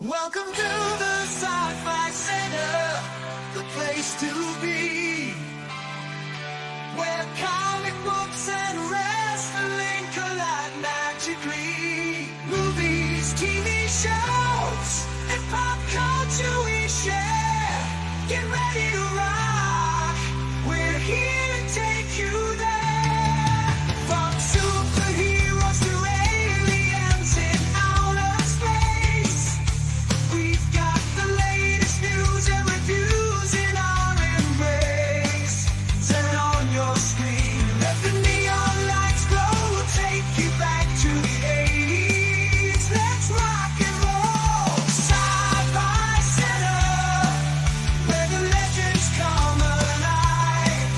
Welcome to the Sci-Fi Center, the place to be, where comic books and wrestling collide magically. Movies, TV shows, and pop culture we share. Get ready to rock, we're here to take you there. From superheroes to aliens in outer space, we've got the latest news and reviews in our embrace. Turn on your screen, let the neon lights glow, take you back to the 80s. Let's rock and roll. Sci-Fi Center, where the legends come alive.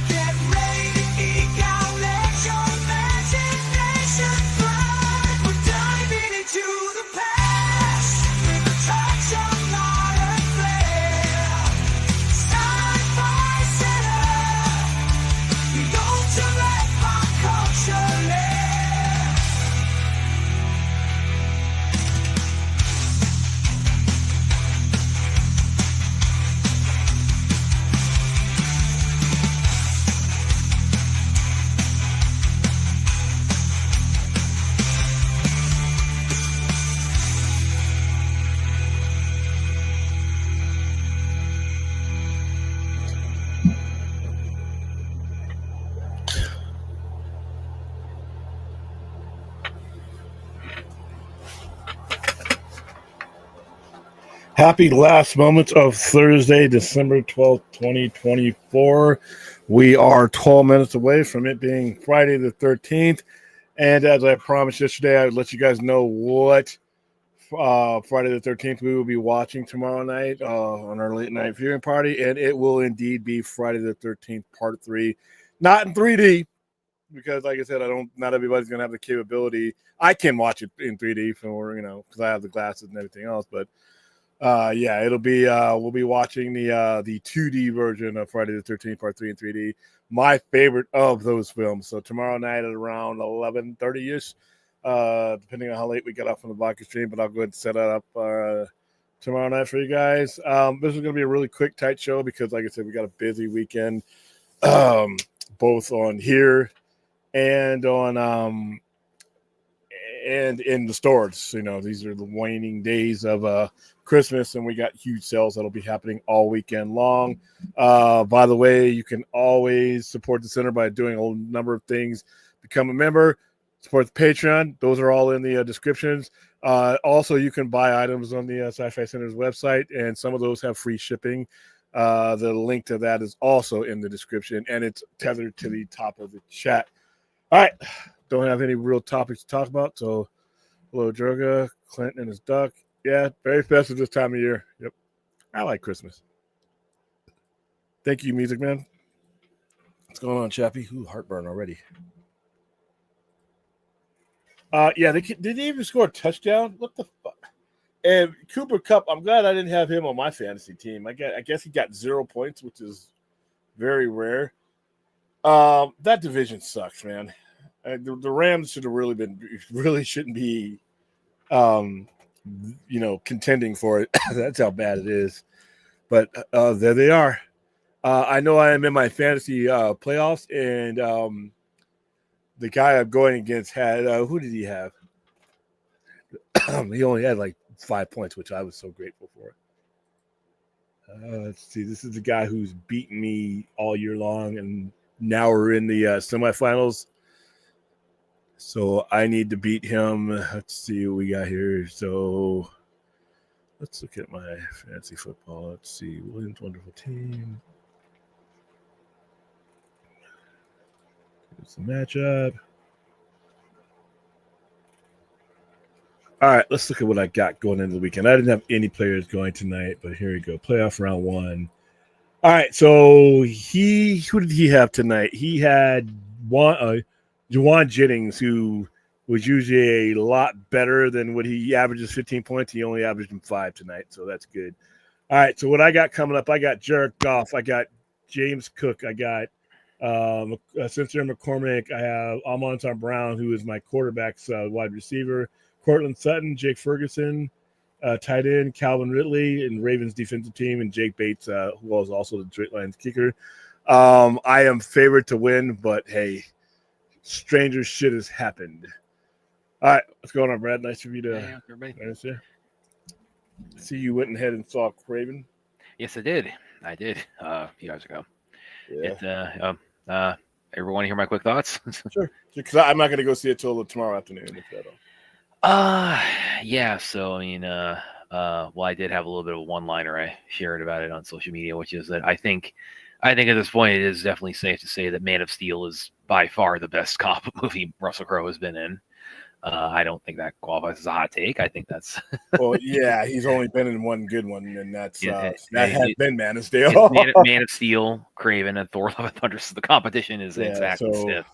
Get ready to geek out, let your imagination fly. We're diving into the past with a touch of modern flair. Sci-Fi Center, the ultimate pop culture lair. Happy last moments of Thursday, December 12th, 2024. We are 12 minutes away from it being Friday the 13th. And as I promised yesterday, I would let you guys know what Friday the 13th we will be watching tomorrow night on our late night viewing party. And it will indeed be Friday the 13th, part 3. Not in 3D, because like I said, not everybody's going to have the capability. I can watch it in 3D for, because I have the glasses and everything else, but it'll be we'll be watching the 2D version of Friday the 13th Part 3 in 3D. My favorite of those films. So tomorrow night at around 11:30ish, depending on how late we get off on the vodka stream, but I'll go ahead and set that up tomorrow night for you guys. This is going to be a really quick, tight show because, like I said, we got a busy weekend, both on here and on and in the stores. These are the waning days of Christmas, and we got huge sales that'll be happening all weekend long. By the way, you can always support the center by doing a number of things. Become a member, support the Patreon. Those are all in the descriptions. Also, you can buy items on the Sci-Fi Center's website, and some of those have free shipping. The link to that is also in the description, and it's tethered to the top of the chat. All right. Don't have any real topics to talk about. So, hello, Droga, Clinton and his duck. Yeah, very festive this time of year. Yep. I like Christmas. Thank you, Music Man. What's going on, Chappie? Ooh, heartburn already. Did they even score a touchdown? What the fuck? And Cooper Kupp, I'm glad I didn't have him on my fantasy team. I guess he got 0 points, which is very rare. That division sucks, man. The Rams should have really shouldn't be, contending for it. That's how bad it is. But there they are. I know I am in my fantasy playoffs, and the guy I'm going against had who did he have? He only had like 5 points, which I was so grateful for. Let's see. This is the guy who's beaten me all year long, and now we're in the semifinals. So I need to beat him. Let's see what we got here. So let's look at my fantasy football. Let's see. Williams' wonderful team. Here's the matchup. All right, let's look at what I got going into the weekend. I didn't have any players going tonight, but here we go. Playoff round 1. All right, so who did he have tonight? He had Juwan Jennings, who was usually a lot better than what he averages 15 points. He only averaged him 5 tonight, so that's good. All right, so what I got coming up, I got Jared Goff, I got James Cook, I got Spencer McCormick, I have Amon-Ra Brown, who is my quarterback's wide receiver, Cortland Sutton, Jake Ferguson, tight end, Calvin Ridley, and Ravens defensive team, and Jake Bates, who was also the Detroit Lions kicker. I am favored to win, but hey, stranger shit has happened. All right, what's going on, Brad? Nice of you to see you went ahead and saw Craven. Yes, I did. A few hours ago. Yeah. Everyone hear my quick thoughts? Sure. Because I'm not going to go see it till tomorrow afternoon. If that yeah. So I mean, well, I did have a little bit of a one-liner. I shared about it on social media, which is that I think at this point it is definitely safe to say that Man of Steel is by far the best comic movie Russell Crowe has been in. I don't think that qualifies as a hot take. I think that's well, yeah, he's only been in one good one, and that's It- that it- has it- been Man of Steel. Man of Steel, Craven, and Thor: Love and Thunder. So the competition is exactly so- stiff.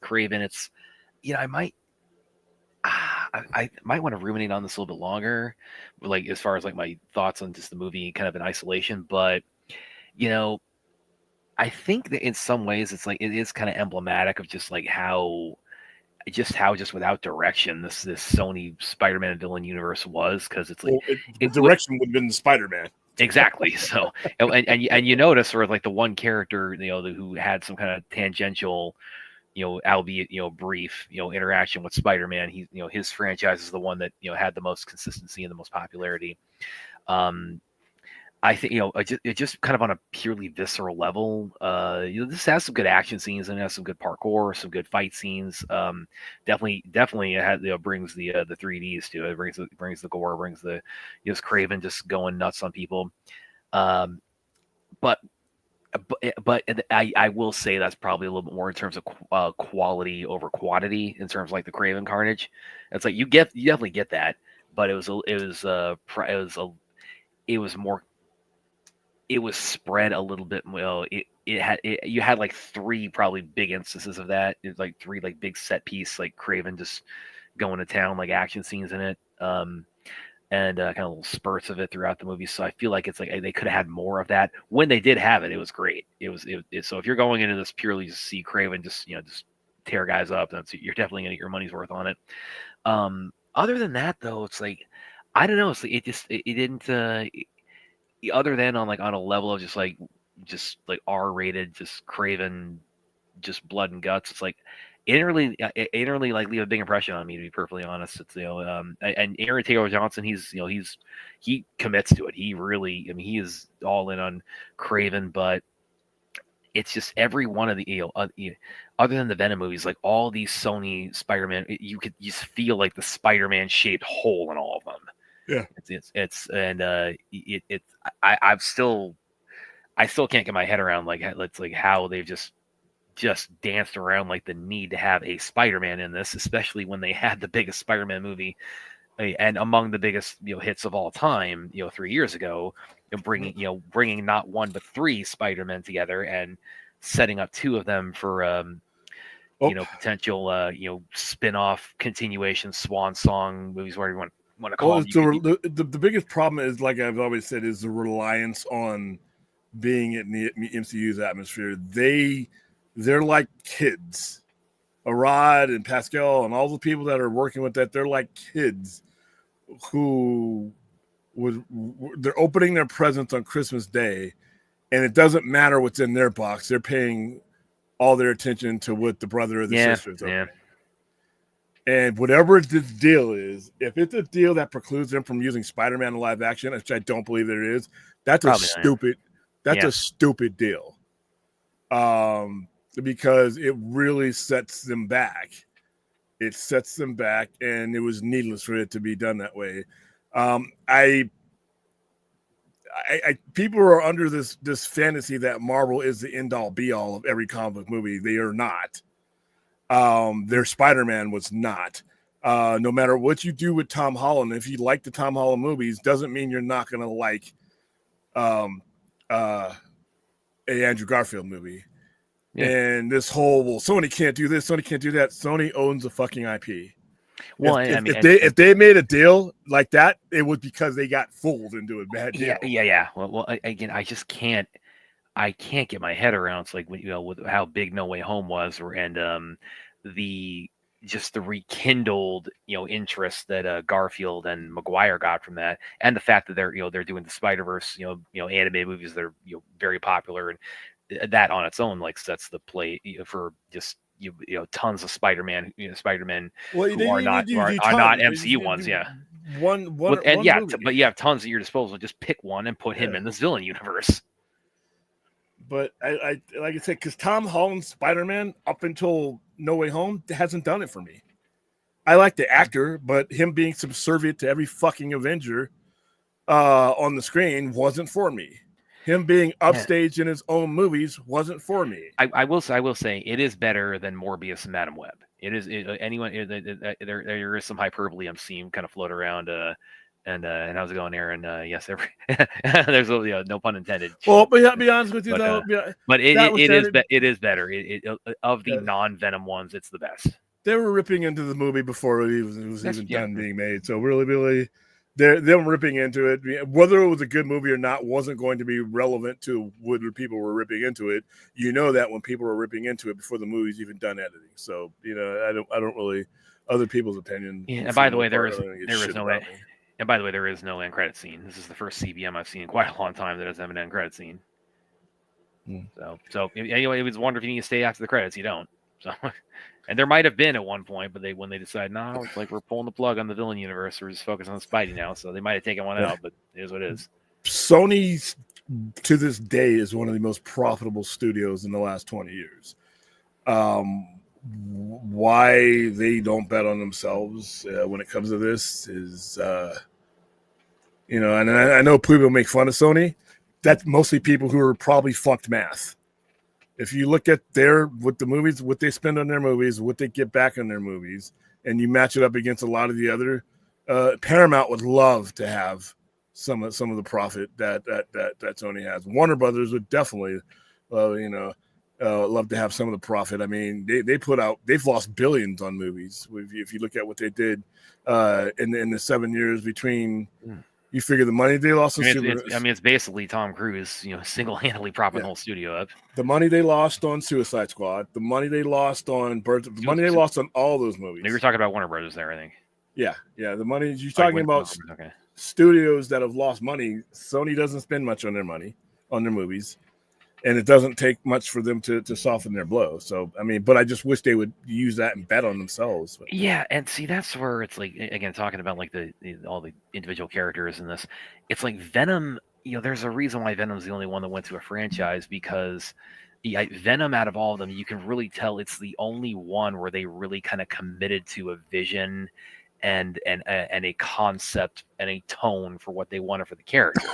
Craven, it's I might. I might want to ruminate on this a little bit longer, like as far as like my thoughts on just the movie kind of in isolation. But I think that in some ways it's like it is kind of emblematic of just like how just without direction this Sony Spider-Man and villain universe was, because it's like the direction would have been Spider-Man. Exactly. So and you notice sort of like the one character who had some kind of tangential, albeit brief, interaction with Spider-Man. He his franchise is the one that had the most consistency and the most popularity. I think it just kind of on a purely visceral level. This has some good action scenes and has some good parkour, some good fight scenes. Definitely it brings the 3Ds to it. Brings the gore, brings the Craven just going nuts on people. But I will say that's probably a little bit more in terms of quality over quantity in terms of like the Craven Carnage. It's like you definitely get that, but it was spread a little bit. Well, you had like three probably big instances of that. It's like three like big set piece like Craven just going to town like action scenes in it, and kind of little spurts of it throughout the movie. So I feel like it's like they could have had more of that. When they did have it, it was great. So if you're going into this purely to see Craven just tear guys up, you're definitely gonna get your money's worth on it. Other than that though, it's like I don't know. It's like it didn't. Other than on a level of just like R-rated, just Craven, just blood and guts. It's like it didn't really like leave a big impression on me, to be perfectly honest. It's and Aaron Taylor Johnson, he commits to it. He really, he is all in on Craven, but it's just every one of the other than the Venom movies, like all these Sony Spider-Man, you just feel like the Spider-Man shaped hole in all of them. Yeah, I still can't get my head around how they've just danced around like the need to have a Spider-Man in this, especially when they had the biggest Spider-Man movie and among the biggest hits of all time 3 years ago, bringing not one but three Spider-Men together and setting up two of them for potential spin-off continuation swan song movies, whatever you want to call them. The biggest problem is, like I've always said, is the reliance on being in the MCU's atmosphere. They're like kids. Arad and Pascal and all the people that are working with that, they're like kids who they're opening their presents on Christmas Day, and it doesn't matter what's in their box. They're paying all their attention to what the brother or the sister is opening. And whatever this deal is, if it's a deal that precludes them from using Spider-Man in live action, which I don't believe there is, that's a stupid deal. Because it really sets them back. It sets them back, and it was needless for it to be done that way. People are under this fantasy that Marvel is the end all be all of every comic book movie. They are not. Their Spider-Man was not. No matter what you do with Tom Holland, if you like the Tom Holland movies, doesn't mean you're not going to like a Andrew Garfield movie. Yeah. And this whole Sony can't do this, Sony can't do that. Sony owns the fucking IP. Well, if they made a deal like that, it was because they got fooled into a bad deal. Yeah. Well, again, I just can't. I can't get my head around. It's like with how big No Way Home was, and the just the rekindled, interest that Garfield and Maguire got from that, and the fact that they're doing the Spider-Verse, animated movies that are very popular, and that on its own like sets the plate for just tons of Spider-Man Well, who are not do are not tons. MCU ones, yeah. One And yeah, movie. but you have tons at your disposal. Just pick one and put him in this villain universe. But I like I said, because Tom Holland's Spider-Man up until No Way Home hasn't done it for me. I like the actor, but him being subservient to every fucking Avenger on the screen wasn't for me. Him being upstaged in his own movies wasn't for me. I will say it is better than Morbius and Madam Web. It is there is some hyperbole I'm seeing kind of float around. And how's it going, Aaron? Yes, there's no pun intended. Well, but yeah, be honest with you though. But it is better. Of the non-Venom ones, it's the best. They were ripping into the movie before it was even done being made. So really, them ripping into it, whether it was a good movie or not, wasn't going to be relevant to whether people were ripping into it. You know that when people were ripping into it before the movie's even done editing. So I don't really other people's opinion. Yeah, and by the way, there is no end. And by the way, there is no end credit scene. This is the first CBM I've seen in quite a long time that doesn't have an end credit scene. So anyway, it was wondering if you need to stay after the credits. You don't. So, and there might have been at one point, but when they decide, no, it's like we're pulling the plug on the villain universe. We're just focused on Spidey now. So they might have taken one out, but it is what it is. Sony, to this day, is one of the most profitable studios in the last 20 years. Why they don't bet on themselves when it comes to this is, and I know people make fun of Sony. That's mostly people who are probably flunked math. If you look at what they spend on their movies, what they get back on their movies, and you match it up against a lot of the other, Paramount would love to have some of the profit that Sony has. Warner Brothers would definitely, love to have some of the profit. I mean, they've lost billions on movies. If you look at what they did in the 7 years between, you figure the money they lost on it's basically Tom Cruise, single-handedly propping the whole studio up. The money they lost on Suicide Squad, the money they lost on money they lost on all those movies. You were talking about Warner Brothers there, I think. Yeah. The money you're talking about. Okay. Studios that have lost money. Sony doesn't spend much on their money on their movies. And it doesn't take much for them to soften their blow. So, I mean, but I just wish they would use that and bet on themselves. But. Yeah, and see, that's where it's like, again, talking about like all the individual characters in this, it's like Venom, there's a reason why Venom's the only one that went to a franchise, because Venom, out of all of them, you can really tell it's the only one where they really kind of committed to a vision and a concept and a tone for what they wanted for the character.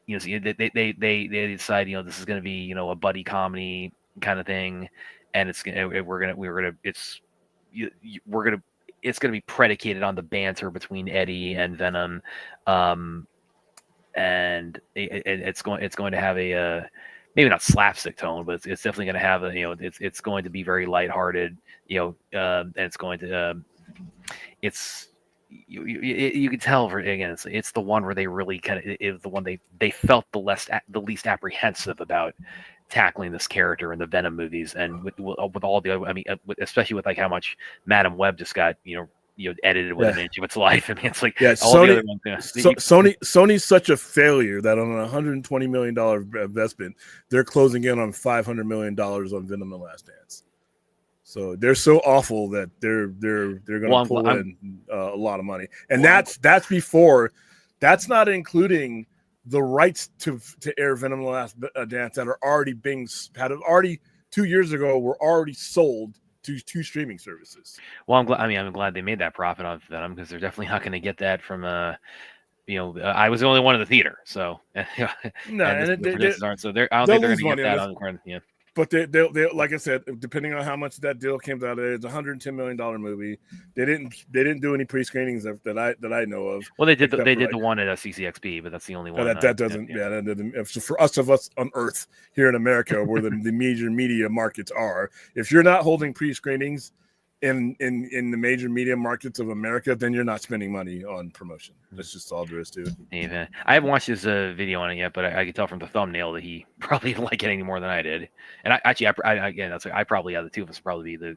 So they decide, this is going to be, a buddy comedy kind of thing, and it's going to be predicated on the banter between Eddie and Venom, and it's going to have a maybe not slapstick tone, but it's definitely going to have it's going to be very lighthearted, and it's going to you can tell it's the one where they really kind of is the one they felt the least apprehensive about tackling this character in the Venom movies, and with all the other, especially with like how much Madam Web just got edited with an inch of its life. I mean, it's like Sony's such a failure that on a $120 million investment, they're closing in on $500 million on Venom: The Last Dance. So they're so awful that they're going to pull in a lot of money, and that's not including the rights to air Venom: The Last Dance that are already 2 years ago were already sold to 2 streaming services. Well, I'm glad they made that profit off Venom, because they're definitely not going to get that from I was the only one in the theater, so no, I don't think they're going to get that on the card. Yeah. But they like I said, depending on how much that deal came out, it's a $110 million movie. They didn't do any pre-screenings that I know of. Well, they did the one at CCXP, but that's the only one. That doesn't. For us on Earth here in America, where the major media markets are, if you're not holding pre-screenings in the major media markets of America, then you're not spending money on promotion. That's just all there is to it. Yeah, I haven't watched his video on it yet, but I can tell from the thumbnail that he probably didn't like it any more than I did. And I probably, out of the two of us, probably be the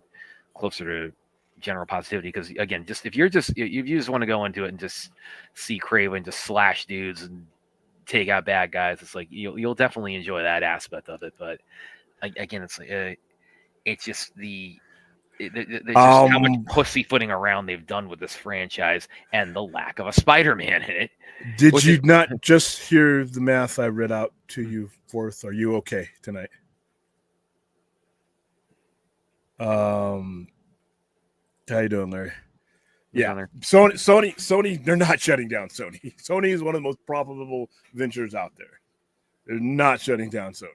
closer to general positivity. Because again, just if you just want to go into it and just see Craven just slash dudes and take out bad guys, it's like you'll definitely enjoy that aspect of it. But again, it's like it's just there's just how much pussyfooting around they've done with this franchise and the lack of a Spider-Man in it. Did you not just hear the math I read out to you, Fourth? Are you okay tonight? How you doing, Larry? Yeah, Sony, they're not shutting down Sony. Sony is one of the most profitable ventures out there. They're not shutting down Sony.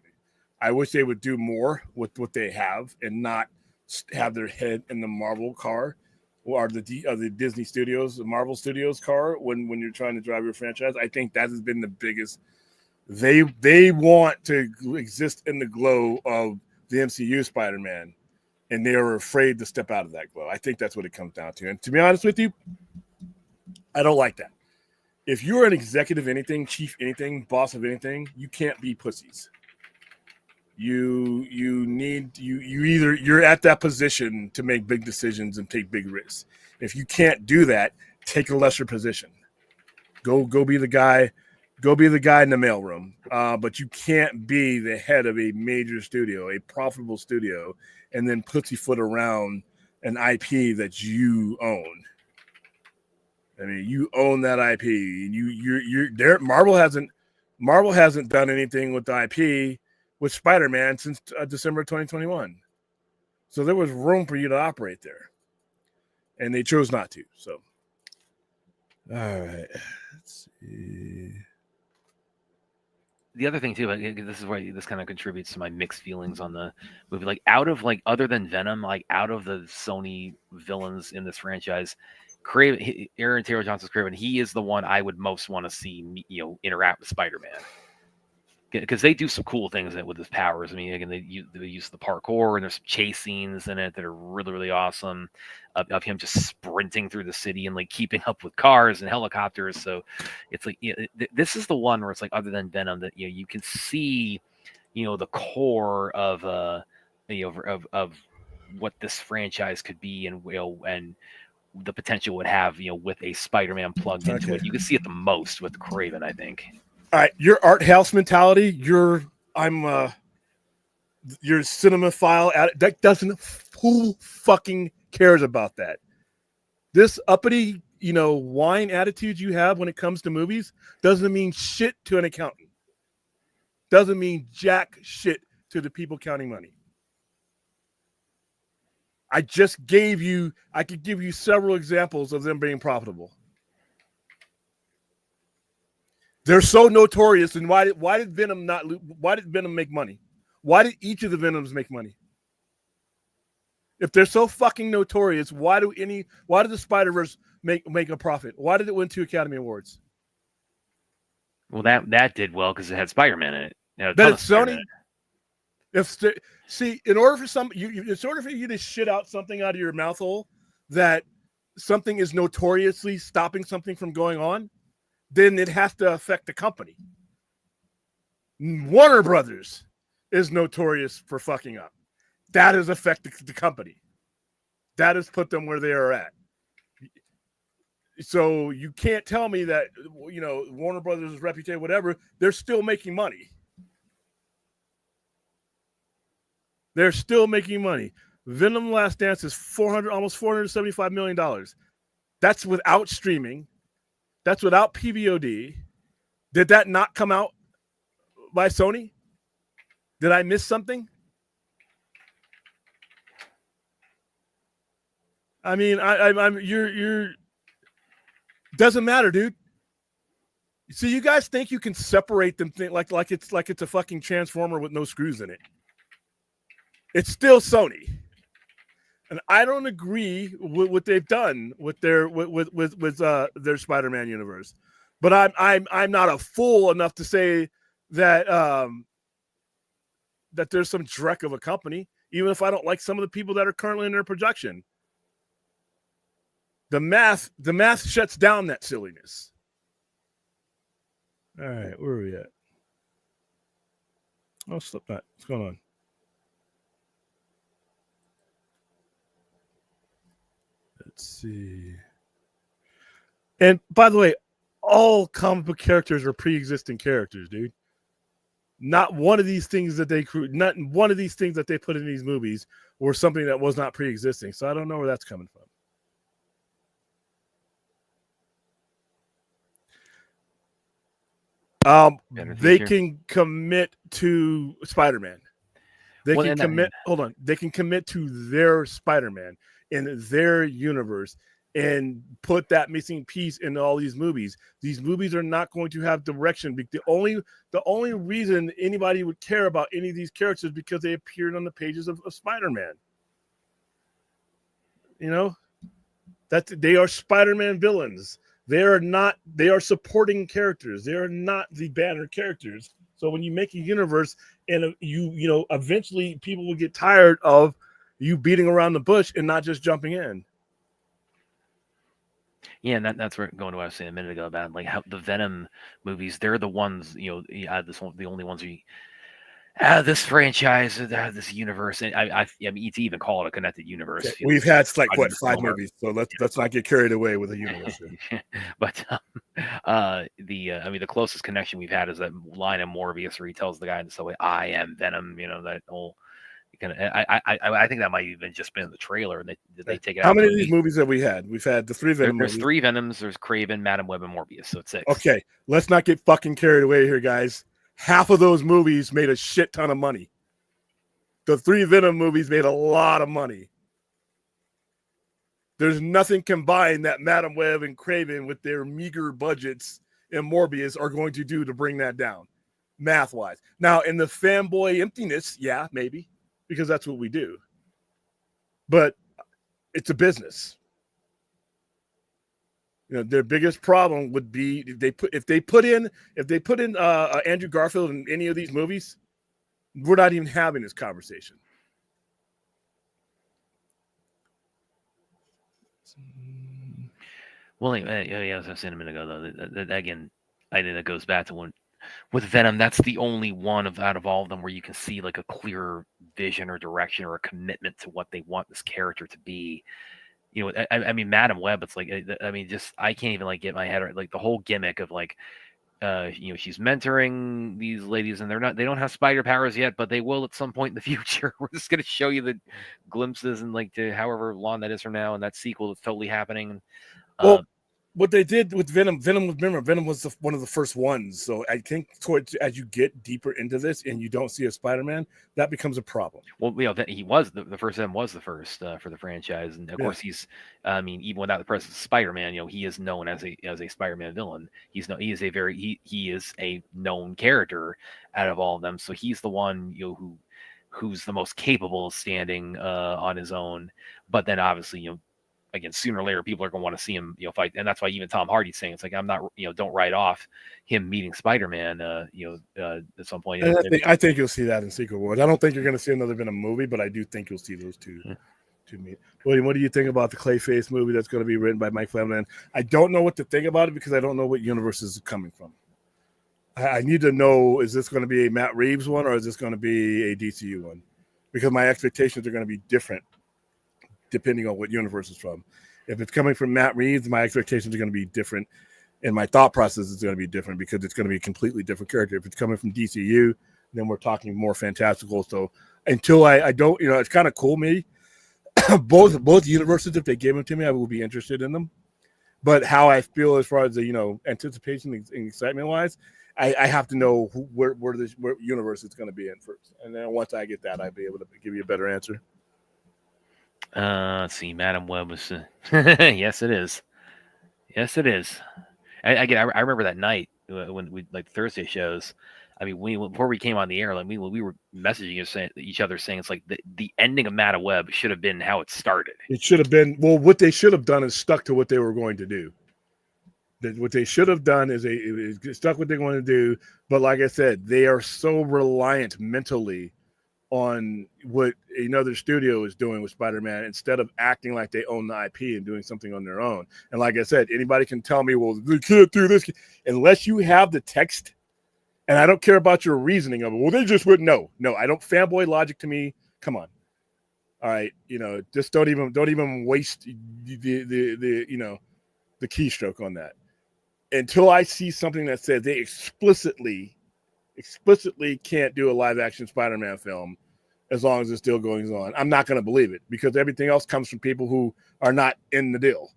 I wish they would do more with what they have and not have their head in the Marvel car or the Disney Studios, the Marvel Studios car when you're trying to drive your franchise. I think that has been the biggest. They want to exist in the glow of the MCU Spider-Man, and they are afraid to step out of that glow. I think that's what it comes down to. And to be honest with you, I don't like that. If you're an executive anything, chief anything, boss of anything, you can't be pussies. You're at that position to make big decisions and take big risks. If you can't do that, take a lesser position. Go be the guy. Go be the guy in the mailroom. But you can't be the head of a major studio, a profitable studio, and then pussyfoot around an IP that you own. I mean, you own that IP, and you're there. Marvel hasn't done anything with the IP with Spider-Man since December 2021. So there was room for you to operate there. And they chose not to. So, all right. Let's see. The other thing too, this is where this kind of contributes to my mixed feelings on the movie. Like out of other than Venom, like out of the Sony villains in this franchise, Aaron Taylor Johnson's Kraven, he is the one I would most want to see, interact with Spider-Man. Because they do some cool things with his powers. I mean, again, they use the parkour, and there's some chase scenes in it that are really, really awesome. Of him just sprinting through the city and keeping up with cars and helicopters. So it's like this is the one where it's like, other than Venom, that you can see, the core of of what this franchise could be, and and the potential it would have, with a Spider-Man plugged into it. You can see it the most with Kraven, I think. All right, your art house mentality, your cinemaphile, that doesn't, who fucking cares about that? This uppity, wine attitude you have when it comes to movies doesn't mean shit to an accountant. Doesn't mean jack shit to the people counting money. I could give you several examples of them being profitable. They're so notorious, and why did Venom make money? Why did each of the Venoms make money? If they're so fucking notorious, why did the Spider-Verse make a profit? Why did it win 2 Academy Awards? Well, that did well because it had Spider-Man in it. But it's Sony. In order for you to shit out something out of your mouth hole that something is notoriously stopping something from going on, then it has to affect the company. Warner Brothers is notorious for fucking up. That has affected the company. That has put them where they are at. So you can't tell me that, Warner Brothers' reputation, whatever, they're still making money. They're still making money. Venom Last Dance is almost $475 million. That's without streaming. That's without PVOD. Did that not come out by Sony? Did I miss something? I mean, you're doesn't matter, dude. See, you guys think you can separate them like it's a fucking transformer with no screws in it. It's still Sony. And I don't agree with what they've done with their Spider-Man universe, but I'm not a fool enough to say that that there's some dreck of a company, even if I don't like some of the people that are currently in their production. The math shuts down that silliness. All right, where are we at? Oh, Slipknot. What's going on? Let's see. And by the way, all comic book characters are pre-existing characters, dude. Not one of these things that they not one of these things that they put in these movies were something that was not pre-existing. So I don't know where that's coming from. They can commit to Spider-Man. They can commit. Hold on. They can commit to their Spider-Man in their universe and put that missing piece in all these movies. These movies are not going to have direction. The only reason anybody would care about any of these characters is because they appeared on the pages of Spider-Man. You know, they are Spider-Man villains. They are supporting characters. They are not the banner characters. So when you make a universe and you know, eventually people will get tired of you beating around the bush and not just jumping in. Yeah, and that's where going to what I was saying a minute ago about like how the Venom movies, they're the ones, you know, the only ones we this franchise, this universe, and I mean, to even call it a connected universe. Okay. We've had like what 5 movies, so let's not get carried away with a universe. But I mean, the closest connection we've had is that line in Morbius where he tells the guy in the subway, "I am Venom." You know, that whole kind of. I think that might even just been in the trailer, and they take it out. How many of these movies have we had? We've had the 3 Venom. There's 3 Venoms. There's Craven, Madam Web, and Morbius. So it's 6. Okay, let's not get fucking carried away here, guys. Half of those movies made a shit ton of money. The 3 Venom movies made a lot of money. There's nothing combined that Madam Web and Craven with their meager budgets and Morbius are going to do to bring that down, math-wise. Now, in the fanboy emptiness, yeah, maybe, because that's what we do. But it's a business. You know, their biggest problem would be if they put in Andrew Garfield in any of these movies, we're not even having this conversation. Well, yeah, as I was saying a minute ago, though, that again, I think that goes back to when with Venom, that's the only one out of all of them where you can see like a clear vision or direction or a commitment to what they want this character to be. You know, I mean, Madam Web, it's like, I mean, just, I can't even like get my head around like the whole gimmick of like, you know, she's mentoring these ladies and they don't have spider powers yet, but they will at some point in the future. We're just going to show you the glimpses and like to however long that is from now. And that sequel is totally happening. Well, what they did with Venom was one of the first ones. So I think as you get deeper into this and you don't see a Spider-Man, that becomes a problem. Well, you know, he was the first Venom was the first for the franchise, and of course he's, I mean, even without the presence of Spider-Man, you know, he is known as a Spider-Man villain. He is a known character out of all of them. So he's the one, you know, who's the most capable of standing on his own. But then obviously, you know, again, sooner or later, people are going to want to see him, you know, fight, and that's why even Tom Hardy's saying it's like I'm not, you know, don't write off him meeting Spider-Man, you know, at some point. I think you'll see that in Secret Wars. I don't think you're going to see another Venom movie, but I do think you'll see those two meet. William, what do you think about the Clayface movie that's going to be written by Mike Flanagan? I don't know what to think about it because I don't know what universe is coming from. I need to know: is this going to be a Matt Reeves one or is this going to be a DCU one? Because my expectations are going to be different depending on what universe it's from. If it's coming from Matt Reeves, my expectations are going to be different, and my thought process is going to be different because it's going to be a completely different character. If it's coming from DCU, then we're talking more fantastical. So until I don't, you know, it's kind of cool. Me, both universes, if they gave them to me, I would be interested in them. But how I feel as far as the, you know, anticipation and excitement wise, I have to know where universe it's going to be in first, and then once I get that, I'll be able to give you a better answer. Let's see. Madam Web was. Yes, it is. Yes, it is. I remember that night when we like Thursday shows. I mean, before we came on the air, like we were messaging each other saying it's like the ending of Madam Web should have been how it started. It should have been. Well, what they should have done is stuck to what they were going to do. What they should have done is they stuck what they're going to do. But like I said, they are so reliant mentally on what another studio is doing with Spider-Man instead of acting like they own the IP and doing something on their own. And like I said, anybody can tell me, well, they can't do this unless you have the text. And I don't care about your reasoning of it. Well, they just wouldn't know. No, I don't. Fanboy logic to me. Come on. All right, just don't even waste the the keystroke on that until I see something that says they explicitly can't do a live action Spider-Man film as long as it's still going on. I'm not going to believe it because everything else comes from people who are not in the deal.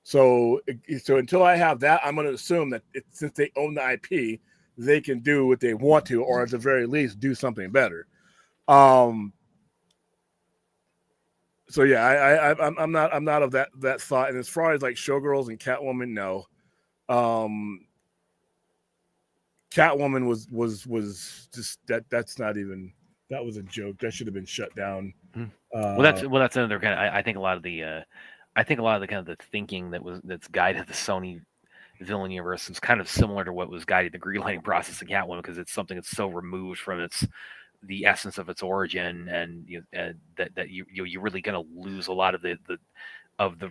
So until I have that, I'm going to assume that since they own the IP, they can do what they want to, or at the very least, do something better. So yeah, I'm not of that thought. And as far as like Showgirls and Catwoman, no. Catwoman was just that's not even, that was a joke. That should have been shut down. Well, that's another kind of. I think a lot of the kind of the thinking that's guided the Sony villain universe is kind of similar to what was guiding the greenlighting process in Catwoman, because it's something that's so removed from the essence of its origin, and that you're really going to lose a lot of the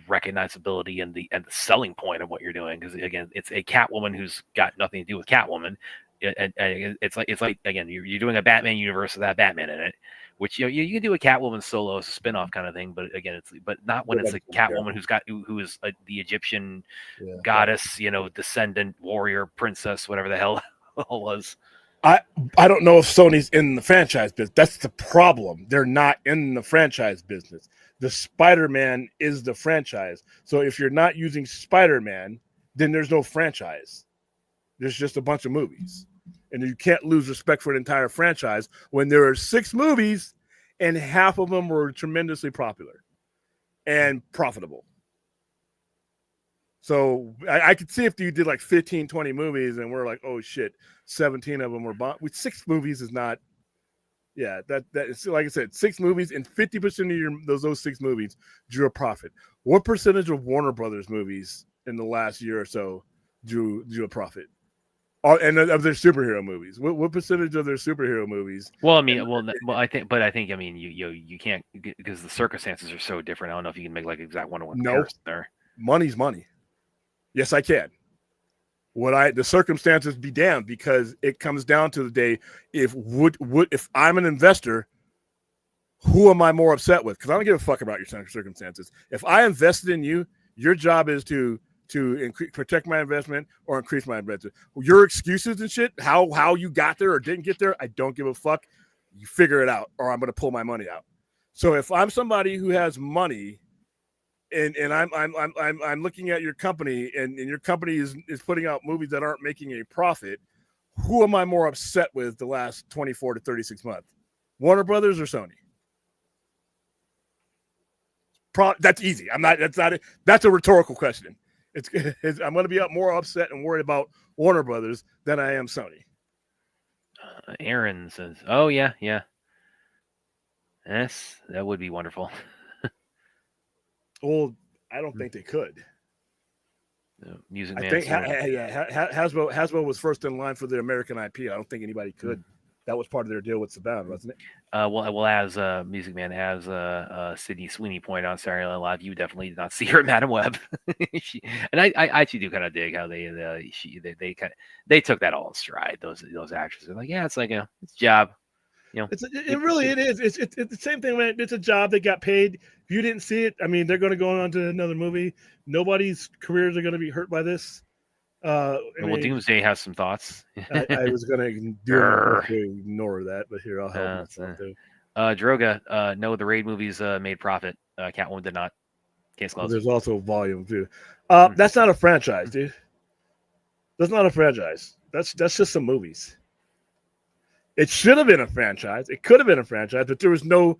recognizability and the selling point of what you're doing, because again, it's a Catwoman who's got nothing to do with Catwoman, and it's like again, you're doing a Batman universe without Batman in it, which you can do a Catwoman solo as a spin-off kind of thing, but again, but not when it's a Catwoman who is the Egyptian goddess, descendant, warrior, princess, whatever the hell it was. I don't know if Sony's in the franchise business. That's the problem. They're not in the franchise business. The Spider-Man is the franchise. So if you're not using Spider-Man, then there's no franchise. There's just a bunch of movies. And you can't lose respect for an entire franchise when there are 6 movies and half of them were tremendously popular and profitable. So I could see if you did like 15, 20 movies and we're like, oh shit, 17 of them were with 6 movies is not. Yeah, that is, like I said, 6 movies and 50% of those 6 movies drew a profit. What percentage of Warner Brothers movies in the last year or so drew a profit? And of their superhero movies, what percentage of their superhero movies? Well, I mean, I think, I mean, you can't, because the circumstances are so different. I don't know if you can make like exact one-to-one comparison there. Money's money. Yes, I can. The circumstances be damned, because it comes down to the day if I'm an investor, who am I more upset with? Because I don't give a fuck about your circumstances. If I invested in you, your job is to protect my investment or increase my investment. Your excuses and shit, how you got there or didn't get there, I don't give a fuck. You figure it out, or I'm going to pull my money out. So if I'm somebody who has money, and I'm looking at your company, and your company is putting out movies that aren't making a profit, who am I more upset with the last 24 to 36 months? Warner Brothers or Sony? That's easy. That's a rhetorical question. I'm going to be more upset and worried about Warner Brothers than I am Sony. Aaron says, "Oh yeah. Yes, that would be wonderful." Well, I don't think they could. Music I Man. think Hasbro was first in line for the American IP. I don't think anybody could. That was part of their deal with Saban, wasn't it? Well, as Music Man, as Sydney Sweeney pointed out Saturday Night Live, you definitely did not see her at Madam Web. And I actually do kind of dig how they took that all in stride. Those actors are like, yeah, it's like it's a job. It is. It's the same thing, man. It's a job. They got paid. If you didn't see it, I mean, they're going to go on to another movie. Nobody's careers are going to be hurt by this. Doomsday has some thoughts. I was going to ignore that, but here, I'll help myself too. Droga, no, the Raid movies made profit. Catwoman did not. Case closed. There's also Volume too. That's not a franchise, dude. That's not a franchise. That's just some movies. It should have been a franchise. It could have been a franchise, but there's no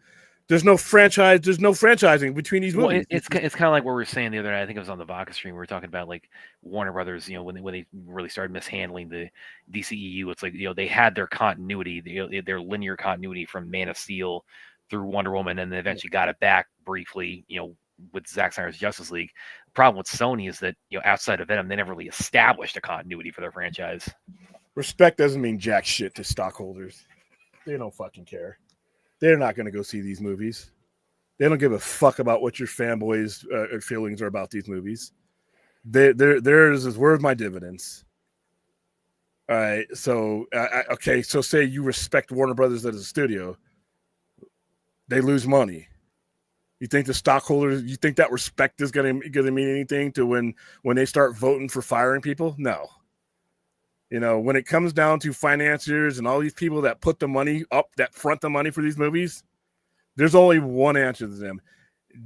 franchise. There's no franchising between these movies. Well, it's kind of like what we were saying the other night. I think it was on the Vodka stream. We were talking about like Warner Brothers. When they really started mishandling the DCEU, it's like they had their continuity, their linear continuity from Man of Steel through Wonder Woman, and then eventually got it back briefly. With Zack Snyder's Justice League. The problem with Sony is that outside of Venom, they never really established a continuity for their franchise. Respect doesn't mean jack shit to stockholders. They don't fucking care. They're not going to go see these movies. They don't give a fuck about what your fanboys' feelings are about these movies. Theirs is, where's my dividends? All right. So, okay. So say you respect Warner Brothers as a studio. They lose money. You think the stockholders? You think that respect is going to mean anything to when they start voting for firing people? No. When it comes down to financiers and all these people that put the money up, that front the money for these movies, there's only one answer to them.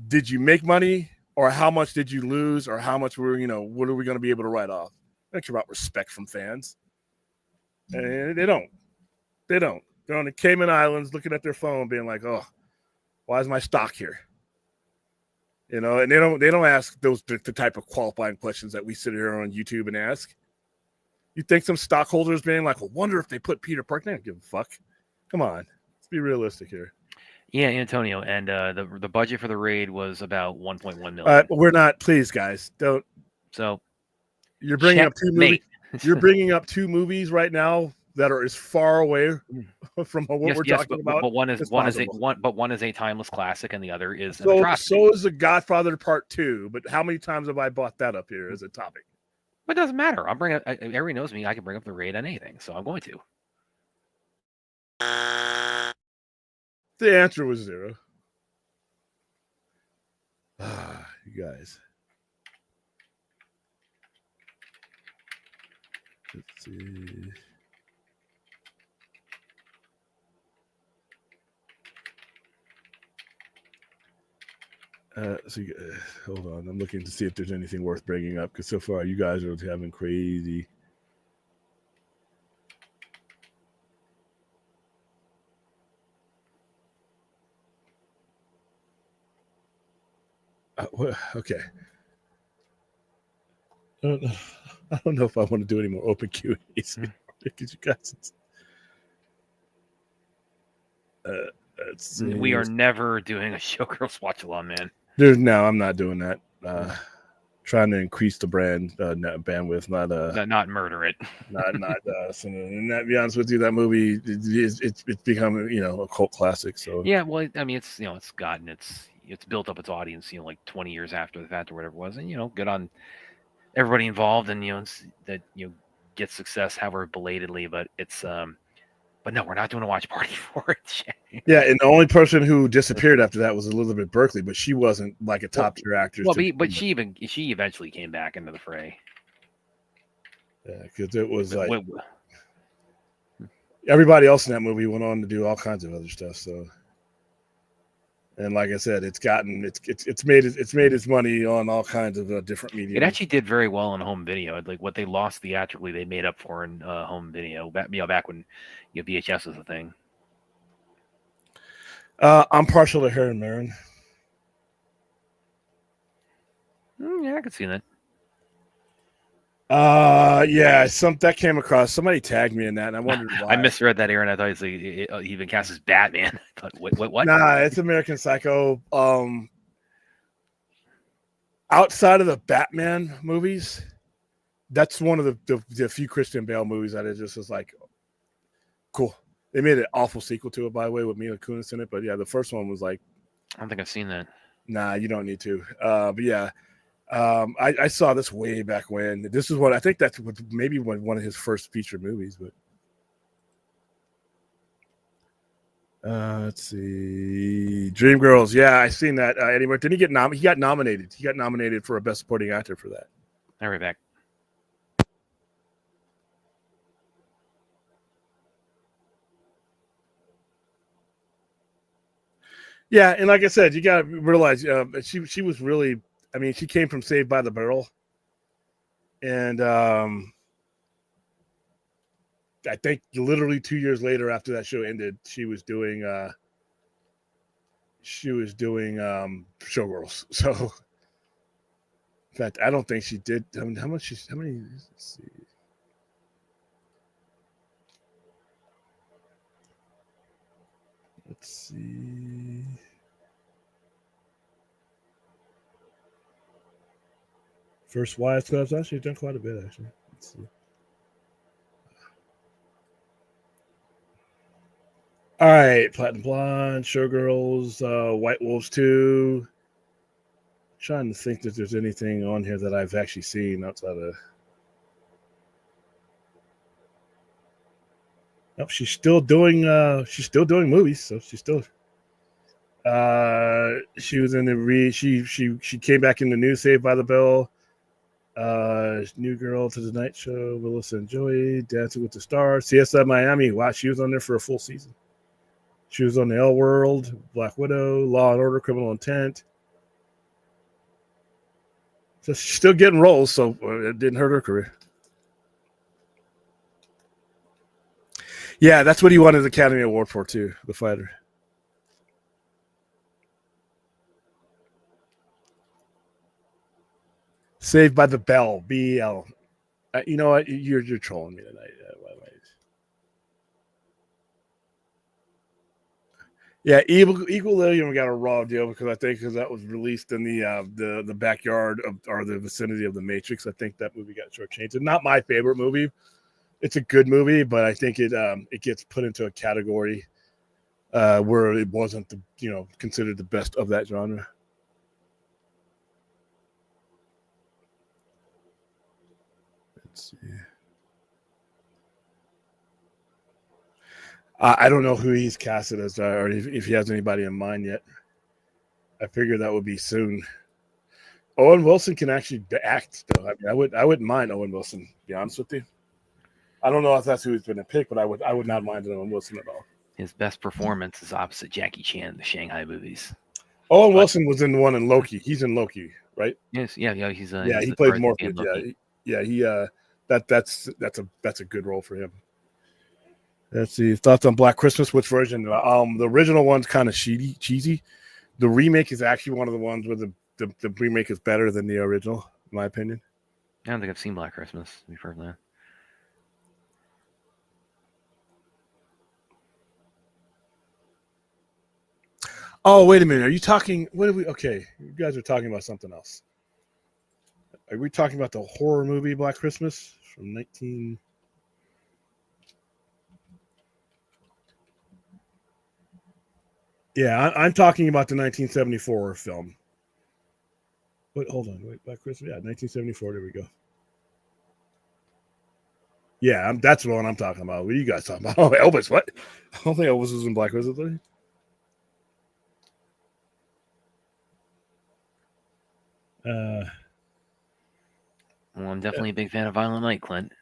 Did you make money, or how much did you lose, or how much what are we going to be able to write off? They don't care about respect from fans. And they don't. They're on the Cayman Islands looking at their phone being like, oh, why is my stock here? And they don't ask the type of qualifying questions that we sit here on YouTube and ask. You think some stockholders being like, well, wonder if they put Peter Park? They don't give a fuck. Come on, let's be realistic here. Yeah, Antonio, and the budget for the raid was about 1.1 million. We're not, please, guys, don't. So you're bringing up two movies. You're bringing up two movies right now that are as far away from what we're talking about. But one is a timeless classic, and the other is so is The Godfather Part 2. But how many times have I brought that up here as a topic? But it doesn't matter. I'm bringing. Everybody knows me. I can bring up the raid on anything, so I'm going to. The answer was 0. You guys. Let's see. Hold on. I'm looking to see if there's anything worth bringing up, because so far you guys are having crazy. Okay. I don't know if I want to do any more open Q&As because you guys. We are never doing a Showgirls Watch Along, man. No, I'm not doing that. Trying to increase the brand bandwidth, not murder it. not and that, be honest with you, that movie it's become a cult classic. So yeah, well, I mean, it's it's built up its audience, like 20 years after the fact or whatever it was, and good on everybody involved, and that get success, however belatedly, but it's But no, we're not doing a watch party for it. Yeah, and the only person who disappeared after that was Elizabeth Berkley, but she wasn't like a top tier actress. Well, but she eventually came back into the fray. Yeah, because it was everybody else in that movie went on to do all kinds of other stuff. So, and like I said, it's made its money on all kinds of different media. It actually did very well in home video. Like what they lost theatrically, they made up for in home video. Back when VHS was a thing. I'm partial to Helen Mirren. Yeah, I could see that. Yeah, that came across. Somebody tagged me in that, and I wondered why. I misread that, Aaron. I thought he even cast as Batman. I thought, what? Nah, it's American Psycho. Outside of the Batman movies, that's one of the few Christian Bale movies that it just was like, cool. They made an awful sequel to it, by the way, with Mila Kunis in it. But yeah, the first one was like, I don't think I've seen that. Nah, you don't need to. But yeah. I saw this way back when. This is what I think that's maybe one of his first feature movies. But let's see, Dreamgirls. Yeah, I seen that. Anyway, didn't he get nominated? He got nominated. He got nominated for a Best Supporting Actor for that. I'll be back. Yeah, and like I said, you got to realize she was really. I mean, she came from Saved by the Bell, and I think literally 2 years later, after that show ended, she was doing Showgirls. So, in fact, I don't think she did. I mean, how many? Let's see. Let's see. First Wives Clubs, actually done quite a bit, actually. Let's see. All right, Platinum Blonde, Showgirls, White Wolves 2. Trying to think that there's anything on here that I've actually seen outside of. Nope, she's still doing movies, so she's still. She was in the she came back in the new Saved by the Bell. New Girl, To the Night Show, Melissa and Joey, Dancing with the Stars, CSI Miami. Wow, she was on there for a full season. She was on the L World, Black Widow, Law and Order, Criminal Intent. So she's still getting roles, so it didn't hurt her career. Yeah, that's what he won his Academy Award for too, The Fighter. Saved by the Bell, BEL. You know what? You're trolling me tonight. Yeah, Equilibrium got a raw deal because that was released in the backyard of or the vicinity of the Matrix. I think that movie got shortchanged. It's not my favorite movie. It's a good movie, but I think it gets put into a category where it wasn't considered the best of that genre. Let's see. I don't know who he's casted as, or if he has anybody in mind yet. I figured that would be soon. Owen Wilson can actually act, though. I mean, I wouldn't mind Owen Wilson. To be honest with you, I don't know if that's who he's going to pick, but I would not mind Owen Wilson at all. His best performance is opposite Jackie Chan in the Shanghai movies. Owen Wilson was in the one in Loki. He's in Loki, right? Yes, yeah. He's he played Morpheus. That's a good role for him. Let's see. Thoughts on Black Christmas? Which version? The original one's kind of cheesy. The remake is actually one of the ones where the remake is better than the original, in my opinion. I don't think I've seen Black Christmas, to be perfectly honest. Oh, wait a minute. Are you talking? Okay, you guys are talking about something else. Are we talking about the horror movie Black Christmas from 19? Yeah, I'm talking about the 1974 film. Wait, hold on. Wait, Black Christmas? Yeah, 1974. There we go. Yeah, that's the one I'm talking about. What are you guys talking about? Oh, Elvis, what? I don't think Elvis was in Black Christmas. Well, I'm definitely a big fan of Violent Night, Clint.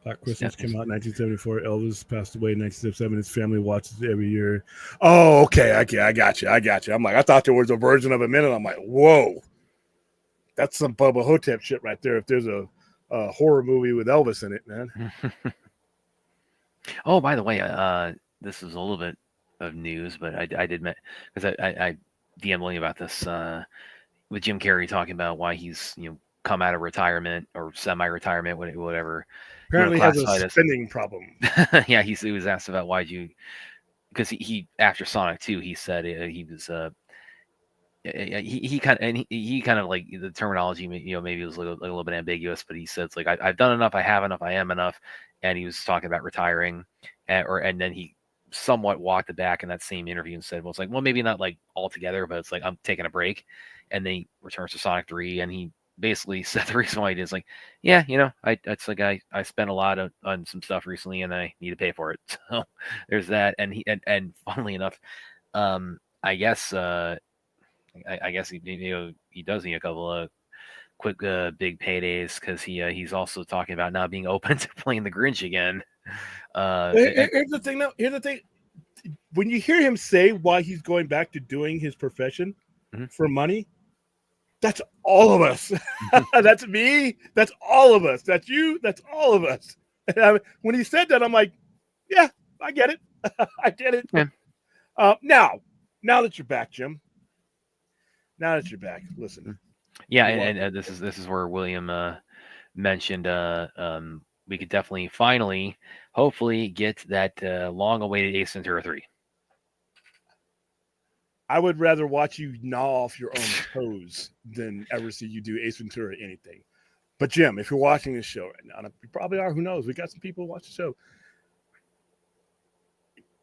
Black Christmas came out in 1974. Elvis passed away in 1977. His family watches it every year. Oh, okay. I got you. I'm like, I thought there was a version of a minute. I'm like, whoa. That's some Bubba Hotep shit right there. If there's a horror movie with Elvis in it, man. Oh, by the way, this is a little bit of news, but I did because I DM'd William about this with Jim Carrey talking about why he's come out of retirement or semi-retirement, whatever. Apparently has a spending problem. Yeah, he was asked about why'd you, because he after Sonic 2, he said he was he kind of like the terminology maybe it was a little bit ambiguous, but he said it's like I've done enough, I have enough, I am enough, and he was talking about retiring, and then he somewhat walked it back in that same interview and said, well, it's like, well, maybe not like altogether, but it's like I'm taking a break, and then he returns to Sonic 3, and he basically said the reason why he did is like, yeah, it's like I spent a lot on some stuff recently and I need to pay for it. So there's that. And and funnily enough, I guess he does need a couple of quick big paydays, because he's also talking about now being open to playing the Grinch again. Here's the thing though. Here's the thing. When you hear him say why he's going back to doing his profession for money, that's all of us. That's me. That's all of us. That's you. That's all of us. And when he said that, I'm like, yeah, I get it. I get it. Yeah. Now that you're back, Jim. Now that you're back, listen. Yeah, and this is where William mentioned we could definitely finally, hopefully, get that long-awaited Ace Ventura 3. I would rather watch you gnaw off your own toes than ever see you do Ace Ventura or anything. But Jim, if you're watching this show right now, you probably are. Who knows? We got some people who watch the show.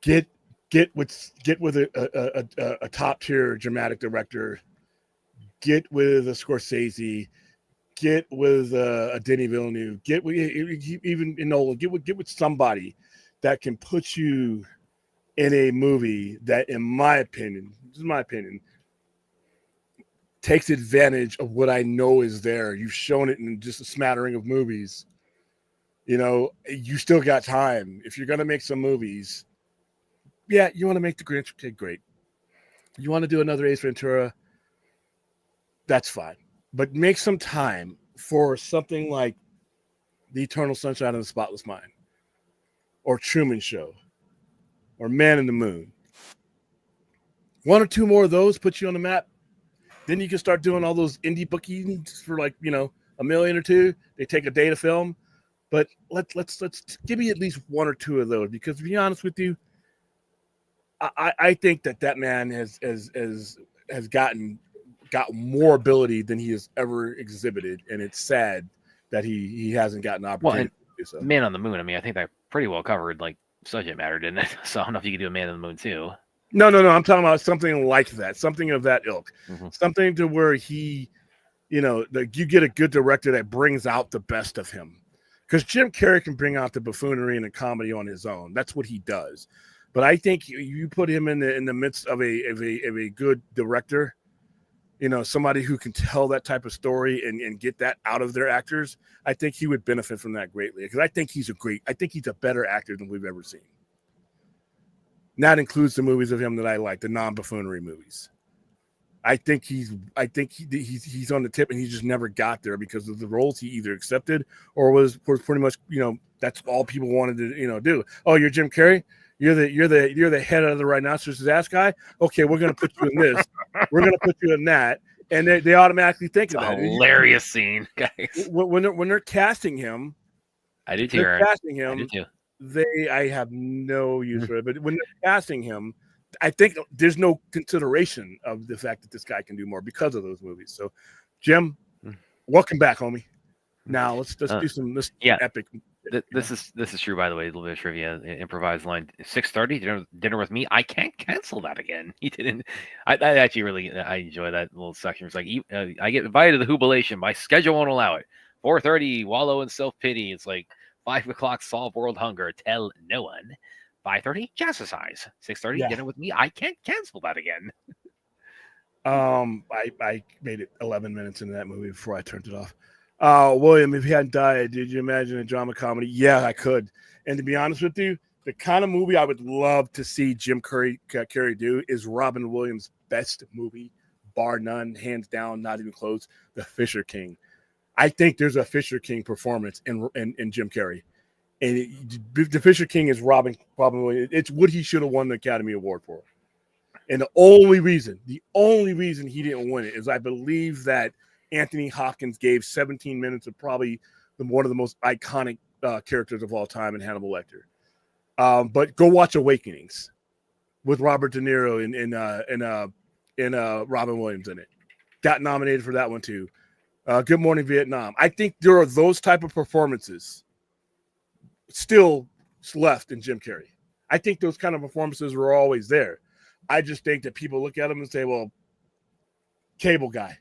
Get with a top tier dramatic director. Get with a Scorsese. Get with a Denis Villeneuve. Get with somebody that can put you in a movie that, in my opinion, this is my opinion, takes advantage of what I know is there. You've shown it in just a smattering of movies. You know, you still got time. If you're going to make some movies, yeah, you want to make The Grinch, okay, great. You want to do another Ace Ventura, that's fine. But make some time for something like The Eternal Sunshine of the Spotless Mind, or Truman Show, or Man in the Moon. One or two more of those put you on the map. Then you can start doing all those indie bookings for like, you know, $1 million or $2 million. They take a day to film. But let's give me at least one or two of those, because to be honest with you, I think that man has got more ability than he has ever exhibited, and it's sad that he hasn't gotten an opportunity to do so. Man on the Moon, I mean, I think that pretty well covered like subject matter, didn't it? So I don't know if you could do a Man on the Moon too. No. I'm talking about something like that, something of that ilk, something to where he, you know, you get a good director that brings out the best of him. Because Jim Carrey can bring out the buffoonery and the comedy on his own. That's what he does. But I think you put him in the midst of a good director, you know, somebody who can tell that type of story and get that out of their actors. I think he would benefit from that greatly, because I think he's a better actor than we've ever seen. And that includes the movies of him that I like, the non-buffoonery movies. I think he's on the tip, and he just never got there because of the roles he either accepted or was pretty much, you know, that's all people wanted to, you know, do. Oh, you're Jim Carrey? You're the head of the rhinoceros ass guy? Okay, we're gonna put you in this. We're gonna put you in that. And they automatically think of that. Hilarious scene, guys. When they're casting him, I do too. Casting him, I do too. I have no use for it, but when they're casting him, I think there's no consideration of the fact that this guy can do more because of those movies. So, Jim, welcome back, homie. Now let's do some epic. This is true, by the way. A little bit of trivia. Improvised line: 6:30 dinner with me. I can't cancel that again. He didn't. I actually really enjoy that little section. It's like I get invited to the Hubilation. My schedule won't allow it. 4:30 wallow in self pity. It's like 5 o'clock solve world hunger. Tell no one. 5:30 jazzercise. 6:30 dinner with me. I can't cancel that again. I made it 11 minutes into that movie before I turned it off. William, if he hadn't died, did you imagine a drama comedy? Yeah, I could. And to be honest with you, the kind of movie I would love to see Jim Carrey do is Robin Williams' best movie, bar none, hands down, not even close, The Fisher King. I think there's a Fisher King performance in Jim Carrey. And The Fisher King is Robin Williams. It's what he should have won the Academy Award for. And the only reason he didn't win it is I believe that Anthony Hopkins gave 17 minutes of probably one of the most iconic characters of all time in Hannibal Lecter. But go watch Awakenings with Robert De Niro and Robin Williams in it. Got nominated for that one too. Good Morning Vietnam. I think there are those type of performances still left in Jim Carrey. I think those kind of performances were always there. I just think that people look at him and say, well, Cable Guy,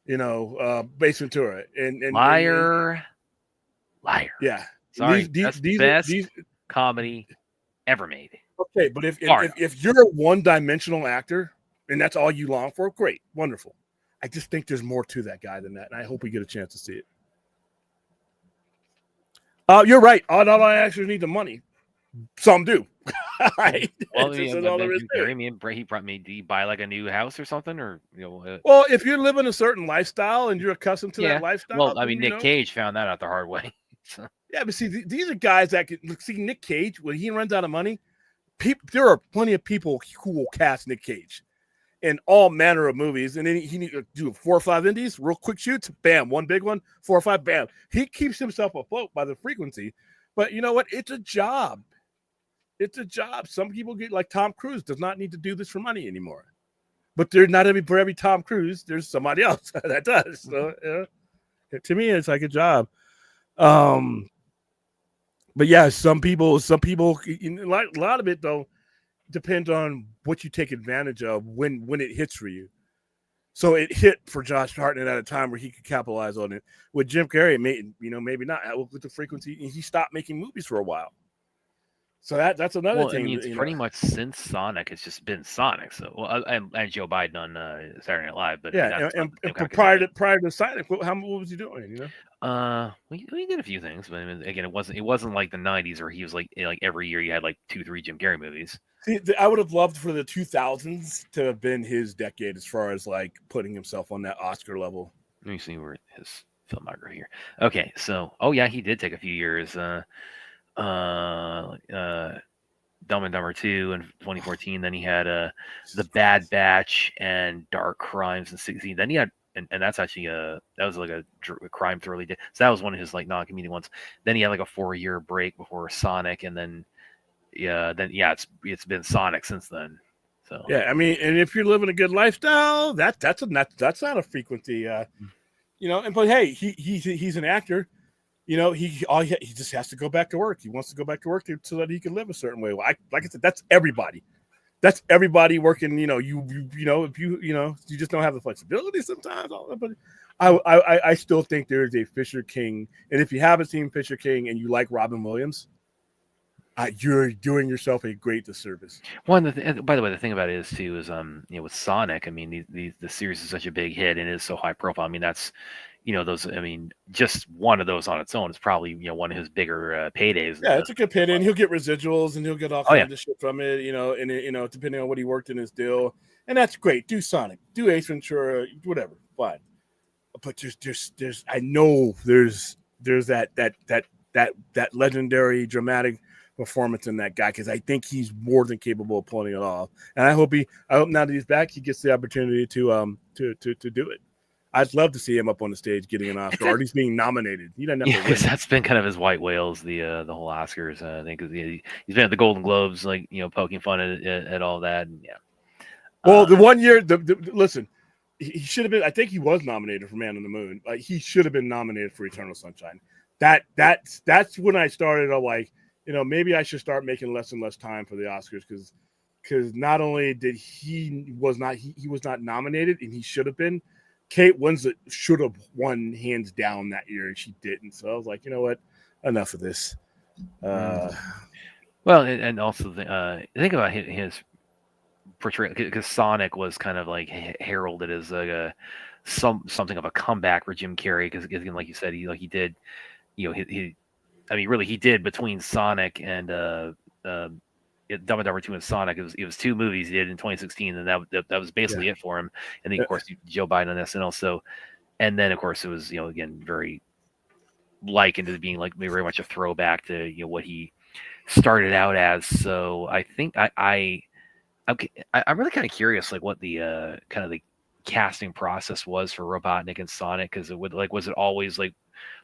you know, Ace Ventura, and liar. Yeah, sorry, that's the best comedy ever made. Okay, but if you're a one-dimensional actor and that's all you long for, great, wonderful. I just think there's more to that guy than that, and I hope we get a chance to see it. You're right. Not all actors need the money. Some do. Right. Well, he brought me. Do you buy like a new house or something, or you know? Well, if you're living a certain lifestyle and you're accustomed to that lifestyle. Well, I mean, Nick Cage found that out the hard way. So. Yeah, but see, these are guys that can see Nick Cage when he runs out of money. There are plenty of people who will cast Nick Cage in all manner of movies, and then he need to do 4 or 5 indies, real quick shoots, bam, one big one, 4 or 5, bam. He keeps himself afloat by the frequency. But you know what? It's a job. It's a job. Some people get like Tom Cruise does not need to do this for money anymore. But there's not for every Tom Cruise, there's somebody else that does. So to me, it's like a job. But yeah, some people, a lot of it though depends on what you take advantage of when it hits for you. So it hit for Josh Hartnett at a time where he could capitalize on it. With Jim Carrey, maybe not with the frequency. He stopped making movies for a while. So that's another Well, I thing. mean, it's pretty much since Sonic, it's just been Sonic. So, well, and Joe Biden on Saturday Night Live, but I mean, Yeah, that's not the same kind of prior to Sonic, what was he doing? You know, we did a few things, but I mean, again, it wasn't like the '90s where he was like every year you had like 2, 3 Jim Carrey movies. see, I would have loved for the 2000s to have been his decade as far as like putting himself on that Oscar level. Let me see where his filmography here. Okay, so yeah, he did take a few years. Dumb and Dumber 2 in 2014. Then he had The Bad Batch and Dark Crimes in 16. Then he had and that's actually that was like a crime thriller. So that was one of his like non-comedic ones. Then he had like a 4-year break before Sonic, and then it's been Sonic since then. So yeah, I mean, and if you're living a good lifestyle, that's not a frequency. You know, but hey, he's an actor. You know, he just has to go back to work. He wants to go back to work so that he can live a certain way. Well, like I said, that's everybody. That's everybody working. You know, you know, if you just don't have the flexibility sometimes. But I still think there is a Fisher King, and if you haven't seen Fisher King and you like Robin Williams, you're doing yourself a great disservice. One, by the way, the thing about it is too is with Sonic, I mean the series is such a big hit and it is so high profile. I mean that's those. I mean just one of those on its own is probably one of his bigger paydays. Yeah, it's a good pit, and he'll get residuals and he'll get all kinds of shit from it. And depending on what he worked in his deal, and that's great. Do Sonic, do Ace Ventura, whatever, fine. But there's I know there's that legendary dramatic performance in that guy because I think he's more than capable of pulling it off. And I hope now that he's back, he gets the opportunity to do it. I'd love to see him up on the stage getting an Oscar, or at least being nominated. He doesn't have to win. That's been kind of his white whales, the whole Oscars. I think he's been at the Golden Globes, like poking fun at all that. And, yeah. Well, the one year, listen, he should have been. I think he was nominated for Man on the Moon. He should have been nominated for Eternal Sunshine. That's when I started. Like, maybe I should start making less and less time for the Oscars because not only did he was not nominated, and he should have been. Kate Winslet should have won hands down that year, and she didn't. So I was like, you know what? Enough of this. Well, and also think about his portrayal because Sonic was kind of like heralded as like something of a comeback for Jim Carrey because again, like you said, he did, he did between Sonic and Dumb and Dumber 2 and Sonic. It was 2 movies he did in 2016, and that was basically it for him. And then of course Joe Biden on SNL. So, and then of course it was again very likened to being like very much a throwback to what he started out as. So I think I'm really kind of curious like what the kind of the casting process was for Robotnik and Sonic because was it always like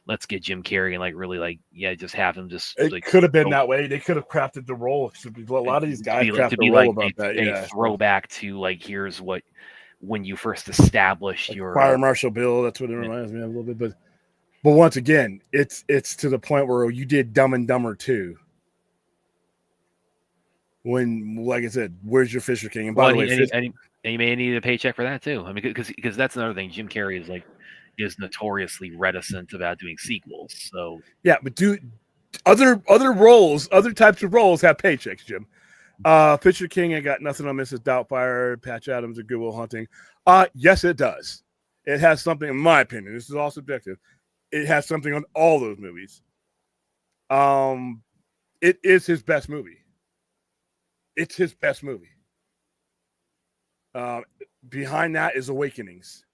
let's get Jim Carrey and like really like just have him just. It could have been that way. They could have crafted the role. A lot of these guys craft the role about that. A throwback to like here's what when you first established your Fire Marshal Bill. That's what it reminds me of a little bit. But once again, it's to the point where you did Dumb and Dumber 2. When, like I said, where's your Fisher King? And by the way, and you may need a paycheck for that too. I mean, because that's another thing. Jim Carrey is notoriously reticent about doing sequels. So yeah, but other roles, other types of roles have paychecks, Jim. Fisher King ain't got nothing on Mrs. Doubtfire, Patch Adams, or Good Will Hunting. Yes, it does. It has something, in my opinion. This is all subjective. It has something on all those movies. It is his best movie. It's his best movie. Behind that is Awakenings.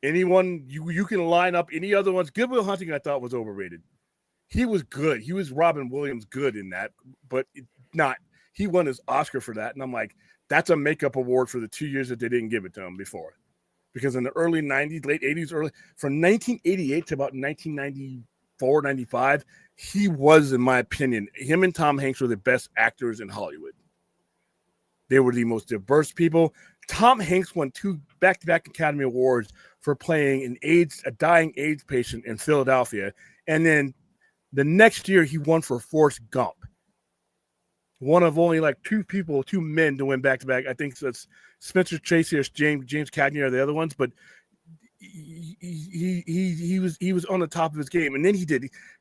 Anyone you can line up any other ones. Good Will Hunting I thought was overrated. He was good. He was Robin Williams good in that, but not. He won his Oscar for that, and I'm like, that's a makeup award for the 2 years that they didn't give it to him before, because in the early '90s, late '80s, from 1988 to about 1994, 95, he was, in my opinion, him and Tom Hanks were the best actors in Hollywood. They were the most diverse people. Tom Hanks won 2 back-to-back Academy Awards for playing a dying AIDS patient in Philadelphia. And then the next year he won for Forrest Gump. One of only like 2 men to win back-to-back. I think that's Spencer Tracy or James Cagney are the other ones, but he was on the top of his game. And then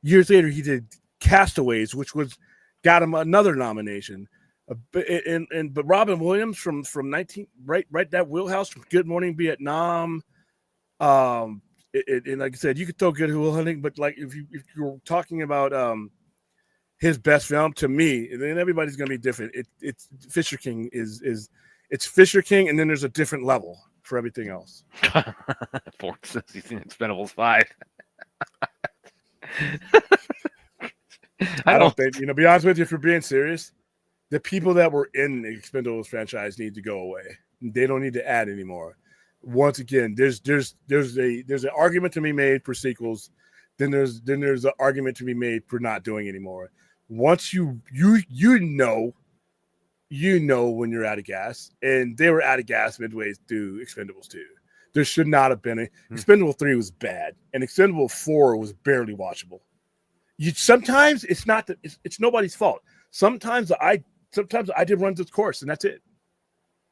years later he did Castaways, which was got him another nomination. But Robin Williams from 19 right that wheelhouse from Good Morning Vietnam. And like I said, you could throw Good Will Hunting, but like if you're talking about his best film, to me, and then everybody's gonna be different. It's Fisher King it's Fisher King, and then there's a different level for everything else. Ford says he's seen Expendables 5. I don't think, be honest with you, if you're being serious, the people that were in the Expendables franchise need to go away. They don't need to add anymore. Once again, there's an argument to be made for sequels. Then there's an argument to be made for not doing anymore. Once you know when you're out of gas, and they were out of gas midway through Expendables 2. There should not have been Expendable 3 was bad, and Expendable 4 was barely watchable. Sometimes it's not that it's nobody's fault. Sometimes the idea runs its course, and that's it.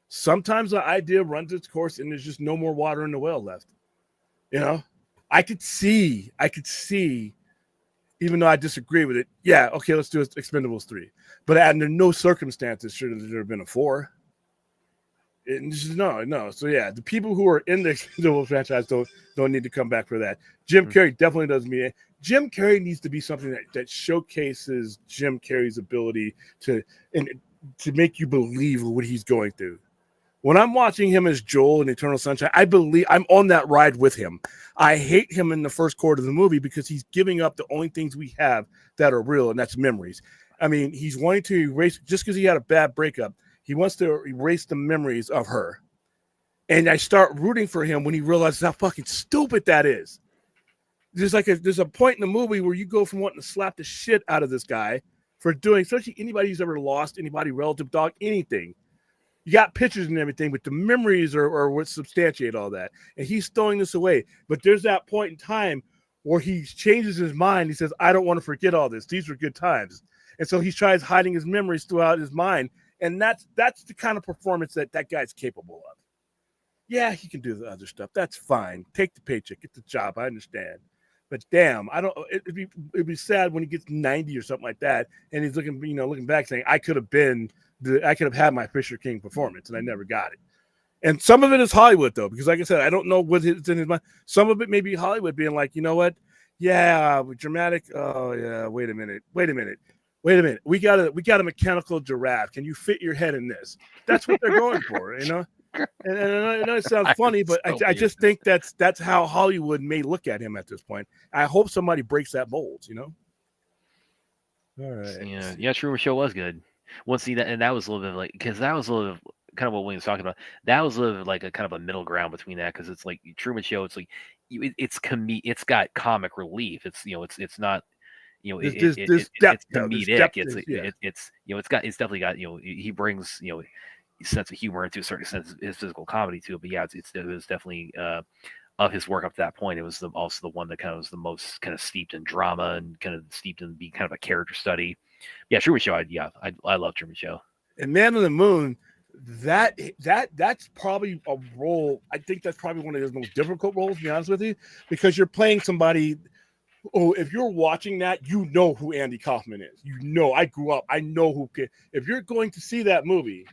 Sometimes the idea runs its course, and there's just no more water in the well left. I could see, even though I disagree with it. Yeah, okay, let's do Expendables 3, but under no circumstances should there have been a 4. No. So yeah, the people who are in the Expendables franchise don't need to come back for that. Jim Carrey definitely doesn't mean it. Jim Carrey needs to be something that showcases Jim Carrey's ability to make you believe what he's going through. When I'm watching him as Joel in Eternal Sunshine, I believe I'm on that ride with him. I hate him in the first quarter of the movie because he's giving up the only things we have that are real, and that's memories. I mean, he's wanting to erase, just because he had a bad breakup, he wants to erase the memories of her. And I start rooting for him when he realizes how fucking stupid that is. There's a point in the movie where you go from wanting to slap the shit out of this guy for doing, especially anybody who's ever lost anybody, relative, dog, anything. You got pictures and everything, but the memories are what substantiate all that. And he's throwing this away. But there's that point in time where he changes his mind. He says, I don't want to forget all this. These were good times. And so he tries hiding his memories throughout his mind. And that's the kind of performance that guy's capable of. Yeah, he can do the other stuff. That's fine. Take the paycheck, get the job. I understand. But damn, it'd be sad when he gets 90 or something like that, and he's looking back saying, I could have had my Fisher King performance, and I never got it. And some of it is Hollywood, though, because like I said, I don't know what's in his mind. Some of it may be Hollywood being like, you know what? Yeah, dramatic. Oh yeah, wait a minute. We got a mechanical giraffe. Can you fit your head in this? That's what they're going for, And I know it sounds funny, but I just think that's how Hollywood may look at him at this point. I hope somebody breaks that mold, All right. Yeah, Truman Show was good. Well, see, that was a little bit like, because that was a little kind of what William was talking about. That was a little bit like a kind of a middle ground between that, because it's like Truman Show. It's like it's got comic relief. It's it's not. It's comedic. It's definitely got he brings sense of humor and to a certain extent his physical comedy too. But yeah, it was definitely of his work up to that point. It was also the one that kind of was the most kind of steeped in drama and kind of steeped in being kind of a character study. Yeah, Truman Show. I love Truman Show. And Man on the Moon, that's probably a role. I think that's probably one of his most difficult roles, to be honest with you, because you're playing somebody. Oh, if you're watching that, you know who Andy Kaufman is. I grew up. I know who. If you're going to see that movie,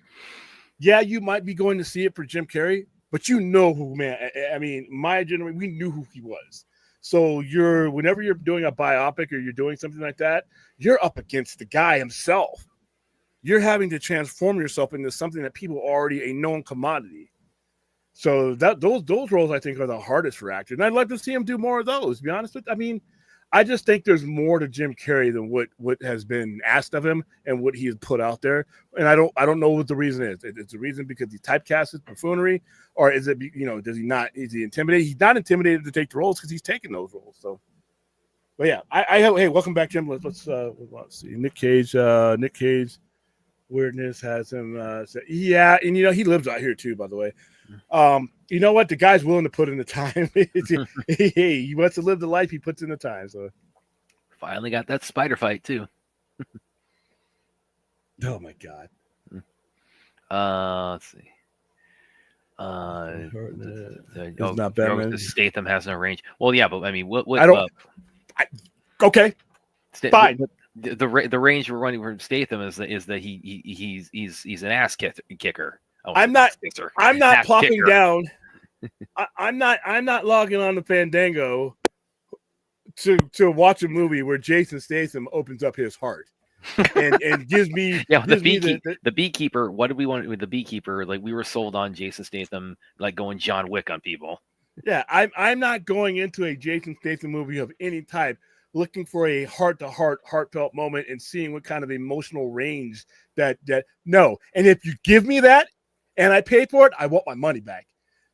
yeah, you might be going to see it for Jim Carrey, but you know who, man. I mean, my generation, we knew who he was. So whenever you're doing a biopic or you're doing something like that, you're up against the guy himself. You're having to transform yourself into something that people are already a known commodity. So those roles, I think, are the hardest for actors. And I'd like to see him do more of those, to be honest with you. I mean, I just think there's more to Jim Carrey than what has been asked of him and what he has put out there. And I don't know what the reason is. It's a reason because he typecasted buffoonery, or is it, does he not? Is he intimidated? He's not intimidated to take the roles because he's taking those roles. So, but yeah, hey, welcome back, Jim. Let's see. Nick Cage, weirdness has him. Yeah, and he lives out here too, by the way. You know what? The guy's willing to put in the time. He wants to live the life he puts in the time. So finally got that spider fight too. Oh my god. Let's see. It's not Batman. Statham has no range. Well, yeah, but I mean, what? I don't. Okay. Fine. the range we're running from Statham is that he's an ass kicker. Oh, I'm not kisser. I'm not Ass plopping kicker. down. I'm not logging on to Fandango to watch a movie where Jason Statham opens up his heart and gives me the beekeeper. What did we want with the beekeeper? Like we were sold on Jason Statham, like going John Wick on people. Yeah, I'm not going into a Jason Statham movie of any type looking for a heart-to-heart, heartfelt moment and seeing what kind of emotional range that no. And if you give me that and I pay for it, I want my money back.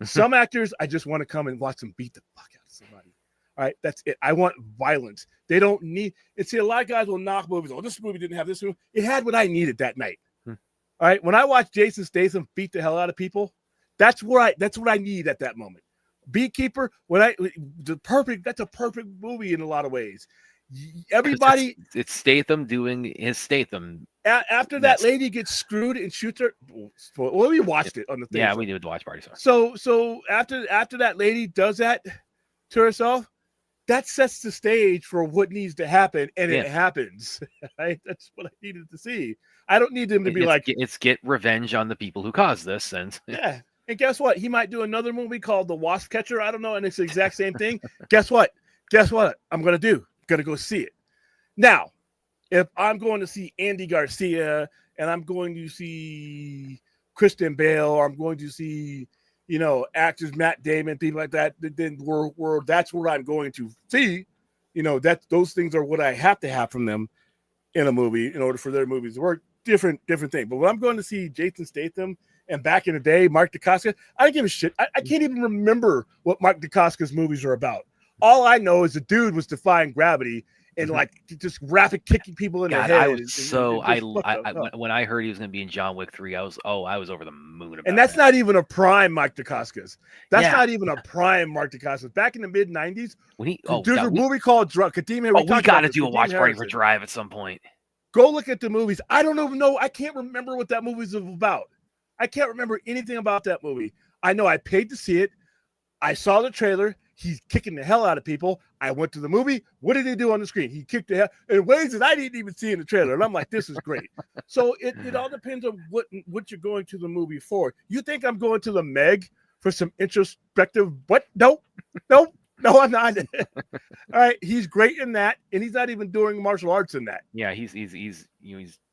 Some actors, I just want to come and watch them beat the fuck out of somebody. All right, that's it. I want violence. They don't need. And see, a lot of guys will knock movies. Oh, this movie didn't have this movie. It had what I needed that night. All right, when I watch Jason Statham beat the hell out of people, that's what I need at that moment. Beekeeper, that's a perfect movie in a lot of ways. Everybody, it's Statham doing his Statham. After that lady gets screwed and shoots her. Well, we watched it on the thing. Yeah, we did the watch party. So after that lady does that to herself, that sets the stage for what needs to happen, and it happens. Right? That's what I needed to see. I don't need them to be get revenge on the people who caused this, and yeah. And guess what? He might do another movie called The Wasp Catcher. I don't know, and it's the exact same thing. Guess what? I'm gonna do. I'm gonna go see it. Now, if I'm going to see Andy Garcia and I'm going to see Kristen Bale, or I'm going to see, actors Matt Damon, people like that, then that's what I'm going to see. Those things are what I have to have from them in a movie in order for their movies to work. Different thing. But when I'm going to see Jason Statham, and back in the day, Mark Dacascos, I don't give a shit. I can't even remember what Mark Dacascos movies are about. All I know is the dude was defying gravity and just rapid kicking people in the head. When I heard he was going to be in John Wick 3, I was over the moon about. And that's not even a prime Mark Dacascos. That's not even a prime Mark Dacascos. Back in the mid '90s, there's a movie called Kadima. We got to do a watch party for Drive at some point. Go look at the movies. I don't even know. I can't remember what that movie's about. I can't remember anything about that movie. I know I paid to see it. I saw the trailer. He's kicking the hell out of people. I went to the movie. What did he do on the screen? He kicked the hell in ways that I didn't even see in the trailer. And I'm like, this is great. So it all depends on what you're going to the movie for. You think I'm going to the Meg for some introspective? What? No, I'm not. All right, he's great in that, and he's not even doing martial arts in that. Yeah, he's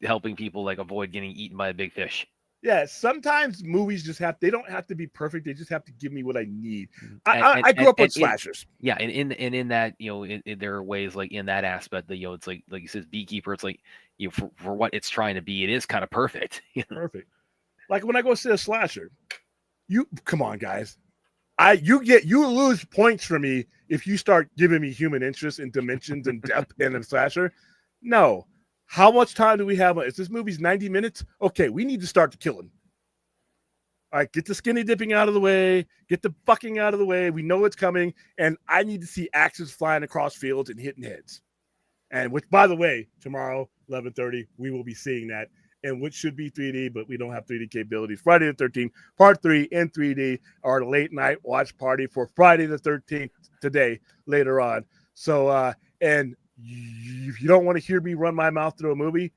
helping people avoid getting eaten by a big fish. Yeah, sometimes movies they don't have to be perfect. They just have to give me what I need. I grew up with slashers. And in that, there are ways in that aspect that, it's like you said, Beekeeper, it's like, for what it's trying to be, it is kind of perfect. Perfect. Like when I go see a slasher, come on, guys. You lose points for me if you start giving me human interest and dimensions and depth in a slasher. No. How much time do we have? If this movie's 90 minutes, okay, we need to start the killing. All right, get the skinny dipping out of the way. Get the fucking out of the way. We know it's coming, and I need to see axes flying across fields and hitting heads. And which, by the way, tomorrow, 11:30, we will be seeing that, and which should be 3D, but we don't have 3D capabilities. Friday the 13th, Part 3 in 3D, our late night watch party for Friday the 13th today, later on. So, and if you don't want to hear me run my mouth through a movie,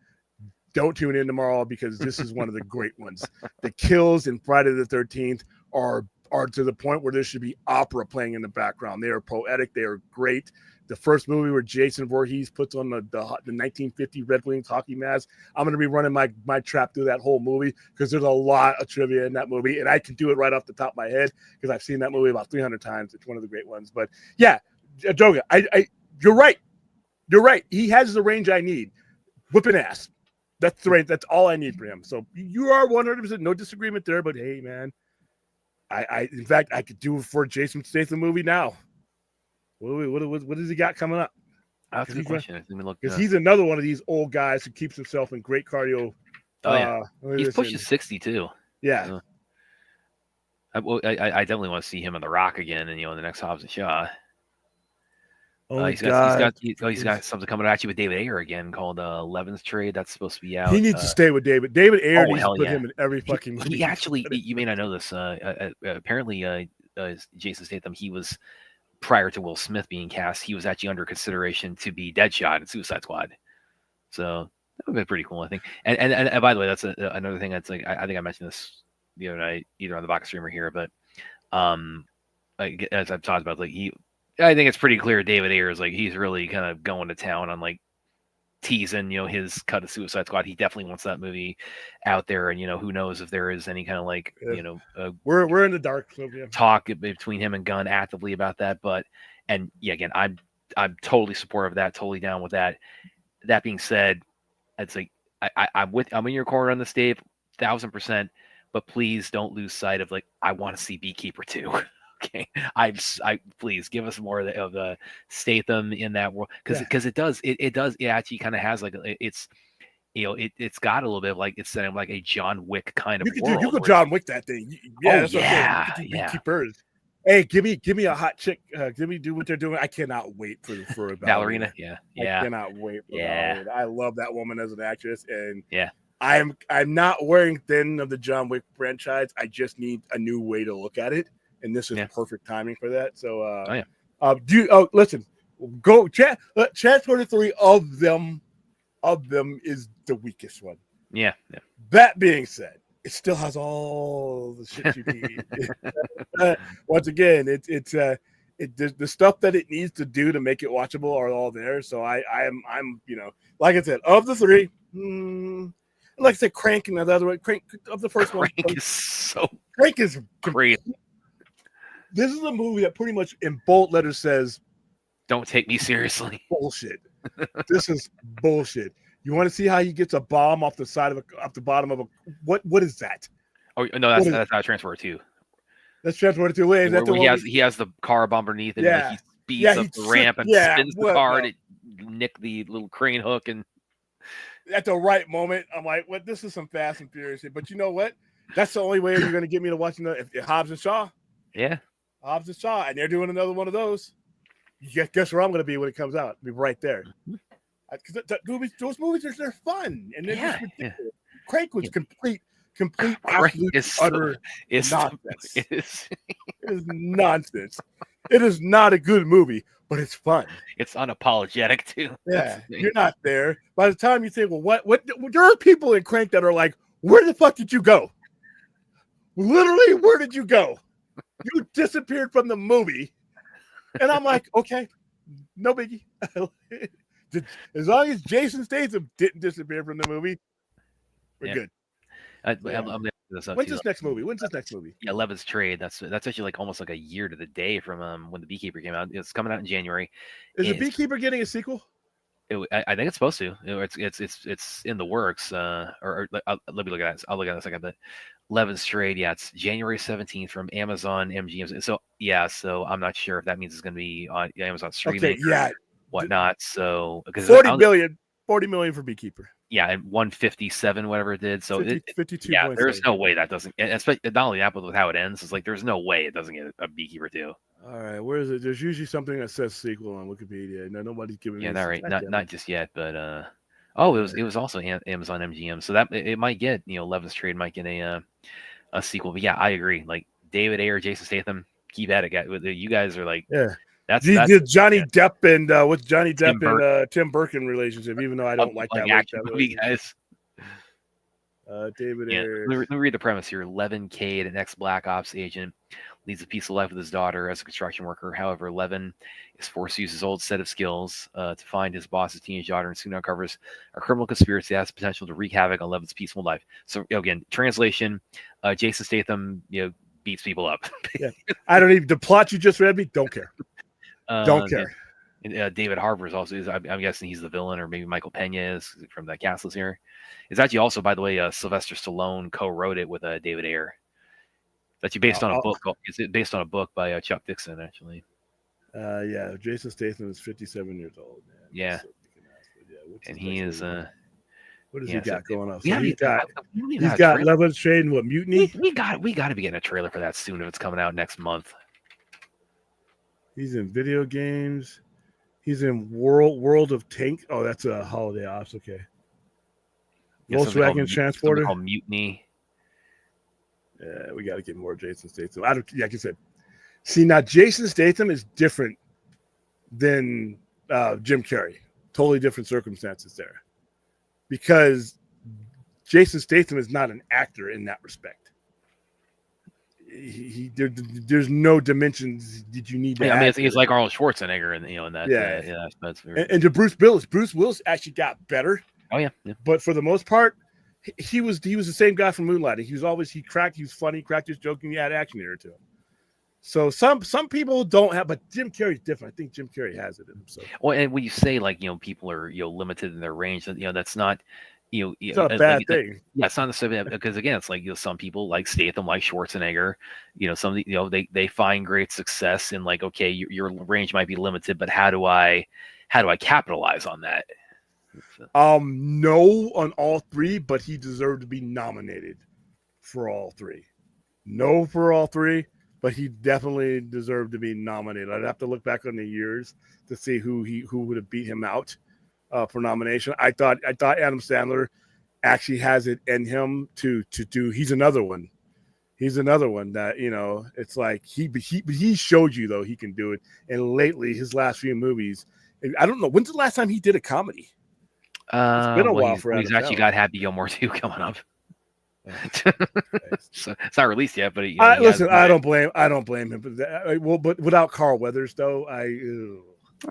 don't tune in tomorrow, because this is one of the great ones. The kills in Friday the 13th are to the point where there should be opera playing in the background. They are poetic. They are great. The first movie where Jason Voorhees puts on the 1950 Red Wings hockey mask, I'm going to be running my trap through that whole movie, because there's a lot of trivia in that movie, and I can do it right off the top of my head because I've seen that movie about 300 times. It's one of the great ones. But yeah, Joga, you're right. You're right. He has the range I need. Whipping ass. That's the range. That's all I need for him. So you are 100%, no disagreement there. But hey, man, in fact, I could do it for a Jason Statham movie now. What has he got coming up? That's a good question. Because he's another one of these old guys who keeps himself in great cardio. Oh, yeah. He's pushing 60 too. Yeah. I definitely want to see him on The Rock again, and the next Hobbs and Shaw. He's got something coming at you with David Ayer again called Levin's Trade. That's supposed to be out. He needs to stay with David. David Ayer needs to put him in every fucking movie. He actually, you may not know this. Apparently, Jason Statham, he was, prior to Will Smith being cast, he was actually under consideration to be Deadshot in Suicide Squad. So that would be pretty cool, I think. And by the way, that's another thing that's like I think I mentioned this the other night, either on the box stream or here, but like as I've talked about, like I think it's pretty clear David Ayer is like he's really kind of going to town on like teasing, his cut of Suicide Squad. He definitely wants that movie out there, and who knows if there is any kind of like we're in the dark. So, yeah. talk between him and Gunn actively about that. But again, I'm totally supportive of that, totally down with that. That being said, it's like I'm in your corner on this, Dave, 1,000%. But please don't lose sight of like I want to see Beekeeper 2. Okay, I please give us more of the Statham in that world because it actually kind of has like it's it's got a little bit of like it's like a John Wick kind of world. You could John Wick that thing. Yeah, Beekeepers. Hey, give me a hot chick. Give me do what they're doing. I cannot wait for Ballerina. Yeah. I cannot wait for Ballerina. I love that woman as an actress, and I'm not wearing thin of the John Wick franchise. I just need a new way to look at it. And this is perfect timing for that. So, listen, go chat. Transporter 3 of them is the weakest one. Yeah. That being said, it still has all the shit you need. Once again, it's the stuff that it needs to do to make it watchable are all there. So I'm like I said, of the three, like I said, Crank and the other one, Crank of the first one. Crank is great. This is a movie that pretty much in bold letters says, "Don't take me seriously." Bullshit. This is bullshit. You want to see how he gets a bomb off the bottom of a what is that? Oh no, that's not Transporter 2. That's Transporter 2. Wait, he has the car bomb underneath it. And, like, he speeds up the ramp and spins the car and it nick the little crane hook and. At the right moment, I'm like, "What? This is some Fast and Furious shit." But you know what? That's the only way you're going to get me to watch if Hobbs and Shaw. Yeah. Hobbs and Shaw, and they're doing another one of those. Guess where I'm going to be when it comes out? I'll be right there. Those movies are fun, and Crank was complete absolute utter nonsense. It is nonsense. It is not a good movie, but it's fun. It's unapologetic too. Yeah, you're not there. By the time you think, well, what? There are people in Crank that are like, "Where the fuck did you go? Literally, where did you go? You disappeared from the movie." And I'm like, okay, no biggie. As long as Jason Statham didn't disappear from the movie, we're good. When's this next movie? Yeah, Levin's Trade. That's actually like almost like a year to the day from when The Beekeeper came out. It's coming out in January. Is The Beekeeper getting a sequel? I think it's supposed to. It's in the works. Let me look at that. I'll look at it in a second. But Levin's Trade, it's January 17th from Amazon MGM. So I'm not sure if that means it's going to be on Amazon streaming. Okay, whatnot. So because 40 million for Beekeeper. Yeah, and 157, whatever it did. So 52. Yeah, there's no way that doesn't. Especially not only that, but with how it ends, it's like there's no way it doesn't get a Beekeeper 2. All right, where is it? There's usually something that says sequel on Wikipedia. No, nobody's giving. Yeah, not just yet, but it was also Amazon MGM, so that it might get Levin's Trade might get a sequel. But yeah, I agree. Like David Ayer, Jason Statham, keep at it, guys. You guys are like That's Johnny Depp and what's Johnny Depp and Tim Burton relationship? Even though I don't like that movie, guys. David Ayer. Let me read the premise here. Levin Cade, an ex-Black Ops agent, leads a peaceful life with his daughter as a construction worker. However, Levin is forced to use his old set of skills to find his boss's teenage daughter and soon uncovers a criminal conspiracy that has potential to wreak havoc on Levin's peaceful life. So again, translation, Jason Statham, beats people up. I don't even, the plot you just read me, don't care. Don't care. And, David Harbour is also, I'm guessing he's the villain, or maybe Michael Pena is from the cast here. It's actually also, by the way, Sylvester Stallone co-wrote it with David Ayer. It's actually based on a book. Is it based on a book by Chuck Dixon, actually? Jason Statham is 57 years old. Man. Yeah. And he is. What has he got going on? He's got Levin's Trade and what, Mutiny? We got to be getting a trailer for that soon if it's coming out next month. He's in video games. He's in World of Tank. Oh, that's a Holiday Ops. Okay. Volkswagen Transporter. Called Mutiny. Yeah, we got to get more Jason Statham. Like I said, see, now Jason Statham is different than Jim Carrey. Totally different circumstances there. because Jason Statham is not an actor in that respect. There's no dimensions that you need to. Yeah, I mean, it's like Arnold Schwarzenegger, and in that. Yeah, that's very... and to Bruce Willis. Bruce Willis actually got better. Oh yeah. But for the most part, he was the same guy from Moonlighting. He was funny, cracked his joke, and he had action there to him. So some people don't have, but Jim Carrey's different. I think Jim Carrey has it in him. So. Well, and when you say people are limited in their range, that's not. It's not a bad thing. Yeah, it's not necessarily because again, it's like some people like Statham, like Schwarzenegger. Some of the, they find great success in like, okay, your range might be limited, but how do I capitalize on that? No on all three, but he deserved to be nominated for all three. No for all three, but he definitely deserved to be nominated. I'd have to look back on the years to see who would have beat him out. For nomination. I thought Adam Sandler actually has it in him to do. He's another one. He's another one that it's like he showed you though he can do it. And lately, his last few movies, I don't know when's the last time he did a comedy. It's been a while for Adam He's actually Sandler. Got Happy Gilmore 2 coming up. So it's not released yet, but listen, I don't blame him. But without Carl Weathers though,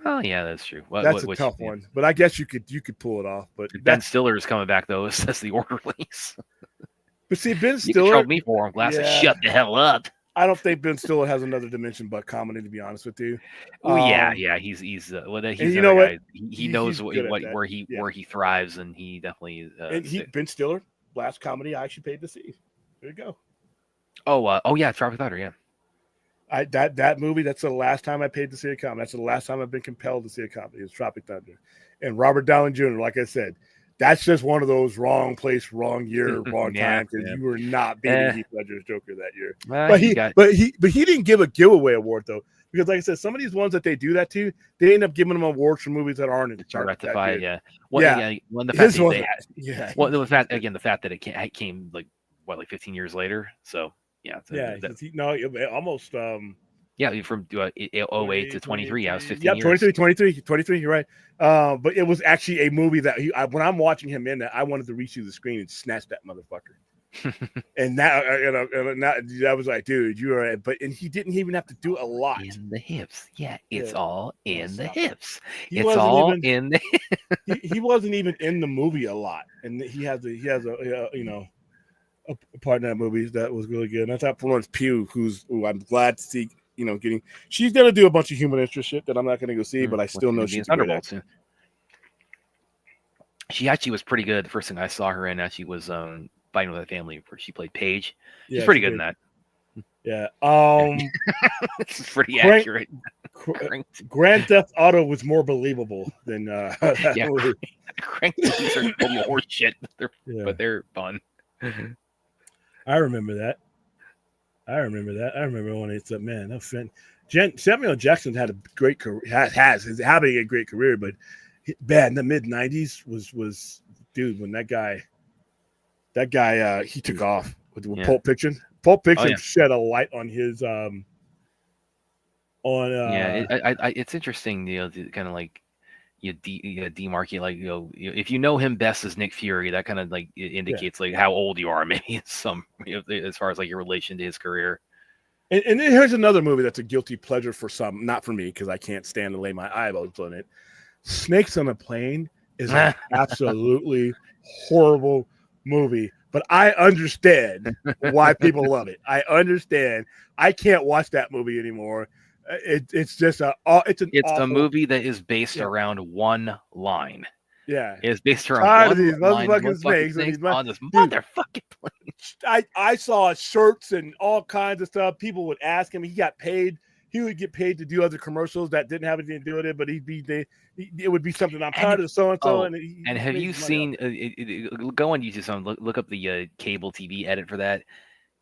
Oh yeah, that's true. That's a tough one, but I guess you could pull it off. But Ben Stiller is coming back though. That's the orderlies. But see, Ben You Stiller. can trouble me for him. Glass shut the hell up. I don't think Ben Stiller has another dimension but comedy. To be honest with you. Yeah. He's he's you know guy. what? He knows where he thrives, and he definitely. Ben Stiller, last comedy I actually paid to see. There you go. Oh yeah, Tropic Thunder. Yeah. That movie, that's the last time I paid to see a comedy. That's the last time I've been compelled to see a comedy. It's Tropic Thunder. And Robert Downey Jr., like I said, that's just one of those wrong place, wrong year, wrong time, because you were not beating Heath Ledger's Joker that year. But he didn't give a giveaway award though, because like I said, some of these ones that they do that to, they end up giving them awards for movies that aren't in the chart. Rectified, yeah. The fact that it came like 15 years later, so. Almost. From 08 to 23. I was 15 years. 23. You're right. But it was actually a movie that when I'm watching him in that, I wanted to reach through the screen and snatch that motherfucker. And that was like, dude, you are. And he didn't even have to do a lot. In the hips, it's all in the hips. It's all in the. He wasn't even in the movie a lot, and he has a part in that movie that was really good. And I thought Florence Pugh, who I'm glad to see, she's gonna do a bunch of human interest shit that I'm not gonna go see, but I still know she's Thunderbolts. She actually was pretty good. The first thing I saw her in actually was Fighting with a Family, where she played Paige. She's pretty good in that. Yeah. It's pretty accurate. Grand Theft Auto was more believable than Crank movies are total horse shit, but they're fun. I remember that. I remember when it's man. Samuel Jackson had a great career. Is having a great career, but in the mid '90s was dude when that guy he took off with Pulp Fiction. Pulp Fiction shed a light on his it's interesting, to kind of like you demarcate, like if you know him best as Nick Fury, that kind of like indicates like how old you are, maybe some as far as like your relation to his career. And then here's another movie that's a guilty pleasure for some, not for me because I can't stand to lay my eyeballs on it. Snakes on a Plane is an absolutely horrible movie, but I understand why people love it. I understand. I can't watch that movie anymore. It's just it's a movie that is based around one line. Yeah, it's based around these motherfucking snakes on this motherfucking plane. I saw shirts and all kinds of stuff. People would ask him. He got paid. He would get paid to do other commercials that didn't have anything to do with it, but it would be something. I'm tired of so and so. And have you seen? Go on YouTube. Look up the cable TV edit for that.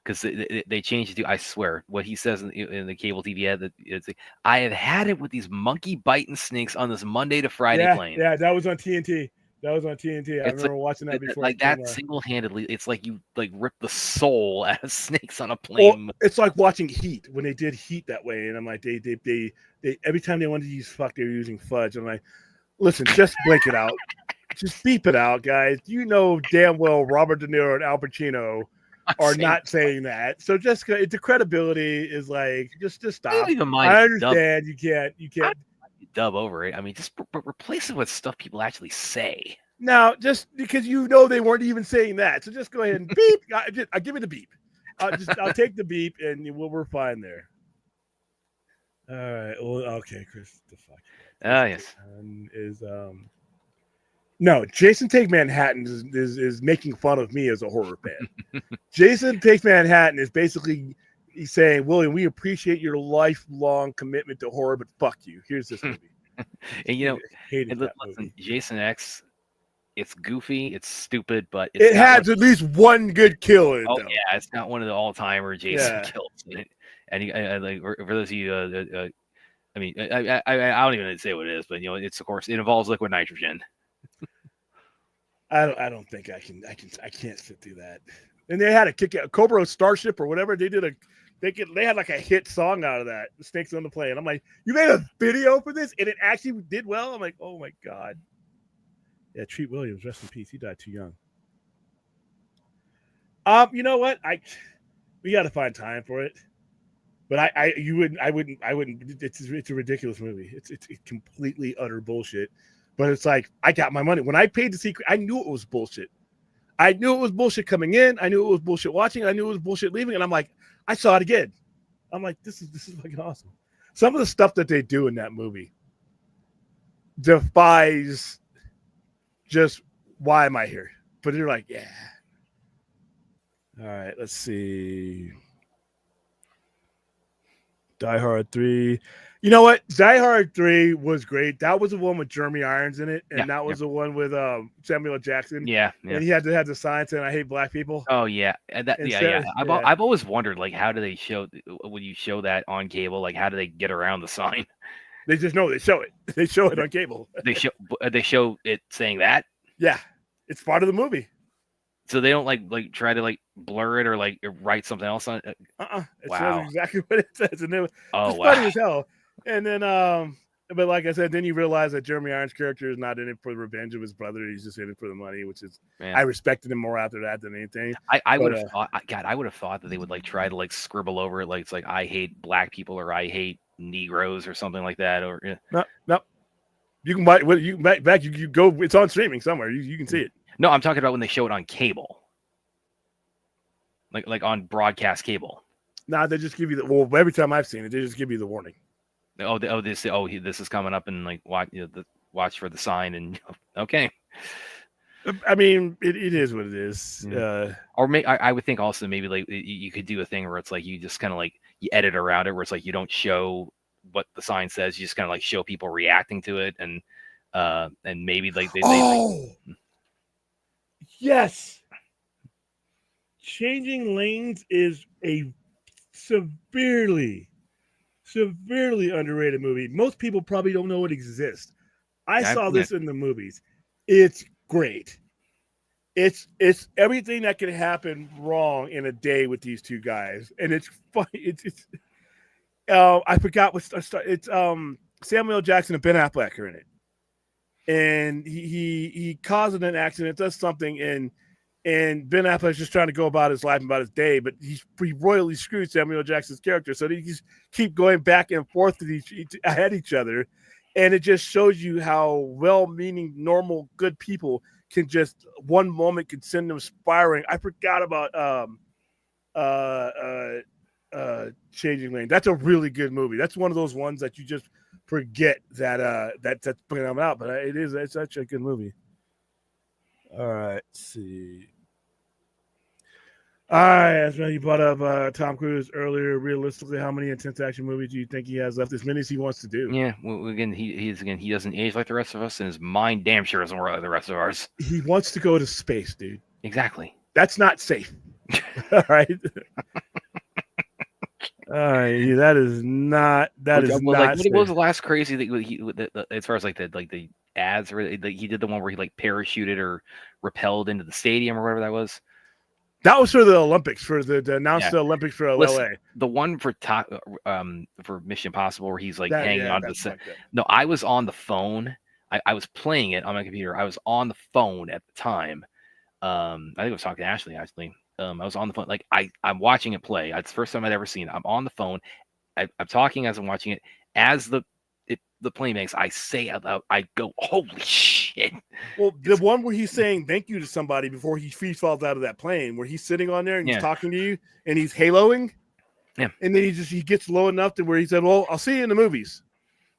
Because they changed it to, I swear, what he says in the cable TV ad, it's like, I have had it with these monkey biting snakes on this Monday to Friday plane. Yeah, that was on TNT. I remember watching that before. Like that single-handedly, it's like you like rip the soul out of snakes on a plane. Well, it's like watching Heat when they did Heat that way, and I'm like, they every time they wanted to use fuck, they were using fudge. I'm like, listen, just blink it out. Just beep it out, guys. You know damn well Robert De Niro and Al Pacino are not saying that. So just the credibility is like just I stop. don't even mind I dub, understand you can't. dub over it. I mean, just replace it with stuff people actually say. Now, just because you know they weren't even saying that, so just go ahead and beep. I'll give it a beep. I'll take the beep, and we're fine there. All right. Well, okay, Chris. The fuck. Yes. Is no, Jason Take Manhattan is making fun of me as a horror fan. Jason Takes Manhattan is basically he's saying, William, we appreciate your lifelong commitment to horror, but fuck you. Here's this movie. And you know, hated that listen, movie. Jason X, it's goofy, it's stupid, but it has at least one good kill in it. Oh though. yeah, it's not one of the all-timer Jason kills. And like for those of you, I mean, I don't even say what it is, but you know, it's of course it involves liquid nitrogen. I don't think I can't sit through that. And they had a kick out Cobra Starship or whatever. They had like a hit song out of that. The Snakes on the Plane. I'm like, you made a video for this, and it actually did well. I'm like, oh my god. Yeah, Treat Williams, rest in peace. He died too young. You know what? We got to find time for it. But I wouldn't. It's a ridiculous movie. It's completely utter bullshit. But it's like I got my money when I paid the secret. I knew it was bullshit. I knew it was bullshit coming in. I knew it was bullshit watching. I knew it was bullshit leaving. And I'm like, I saw it again. I'm like, this is fucking awesome. Some of the stuff that they do in that movie defies just why am I here? But they're like, yeah. All right, let's see. Die Hard 3. You know what? Die Hard 3 was great. That was the one with Jeremy Irons in it, and that was the one with Samuel L. Jackson. Yeah. And he had the sign saying, "I hate black people." Oh yeah, I've always wondered, like, how do they show when you show that on cable? Like, how do they get around the sign? They just know they show it. They show it on cable. They show it saying that. Yeah, it's part of the movie. So they don't like try to like blur it or like write something else on it. It says exactly what it says, and it's wow. funny as hell. And then, but like I said, then you realize that Jeremy Irons' character is not in it for the revenge of his brother. He's just in it for the money, which is I respected him more after that than anything. I would have thought, God, I would have thought that they would like try to like scribble over it, like it's like I hate black people or I hate Negroes or something like that. Or no. You can buy you back. You go. It's on streaming somewhere. You can see it. No, I'm talking about when they show it on cable, like on broadcast cable. Nah, they just give you every time I've seen it, they just give you the warning. This is coming up and like watch for the sign and okay. I mean, it is what it is. Or I would think also maybe like you could do a thing where it's like you just kind of like you edit around it where it's like you don't show what the sign says, you just kind of like show people reacting to it and maybe like yes, Changing Lanes is a severely underrated movie. Most people probably don't know it exists. I saw this in the movies. It's great. It's everything that can happen wrong in a day with these two guys, and it's funny. It's I forgot what it's Samuel L. Jackson and Ben Affleck are in it, and he causes an accident, does something, and Ben Affleck's just trying to go about his life and about his day, but he royally screwed Samuel L. Jackson's character. So they just keep going back and forth at each other. And it just shows you how well-meaning, normal, good people can just one moment can send them spiraling. I forgot about Changing Lane. That's a really good movie. That's one of those ones that you just forget that's putting them out, but it's such a good movie. All right, let's see. All right, as you brought up Tom Cruise earlier. Realistically, how many intense action movies do you think he has left? As many as he wants to do. Yeah, well, again, he doesn't age like the rest of us, and his mind damn sure doesn't work like the rest of ours. He wants to go to space, dude. Exactly. That's not safe. All right. All right, that is not. That is not. What was the last crazy thing? As far as like the ads, or he did the one where he like parachuted or rappelled into the stadium or whatever that was. That was for the Olympics, for the announced the Olympics for LA. The one for Mission Impossible where he's like hanging on to the set. No, I was on the phone I was playing it on my computer. I was on the phone at the time. I think I was talking to Ashley actually. I was on the phone. Like I'm watching it play. It's the first time I'd ever seen it. I'm on the phone. I'm talking as I'm watching it. As the plane makes, I say out loud, I go, "Holy shit!" Well, the one where he's saying thank you to somebody before he falls out of that plane, where he's sitting on there and he's talking to you and he's haloing. Yeah. And then he gets low enough to where he said, "Well, I'll see you in the movies."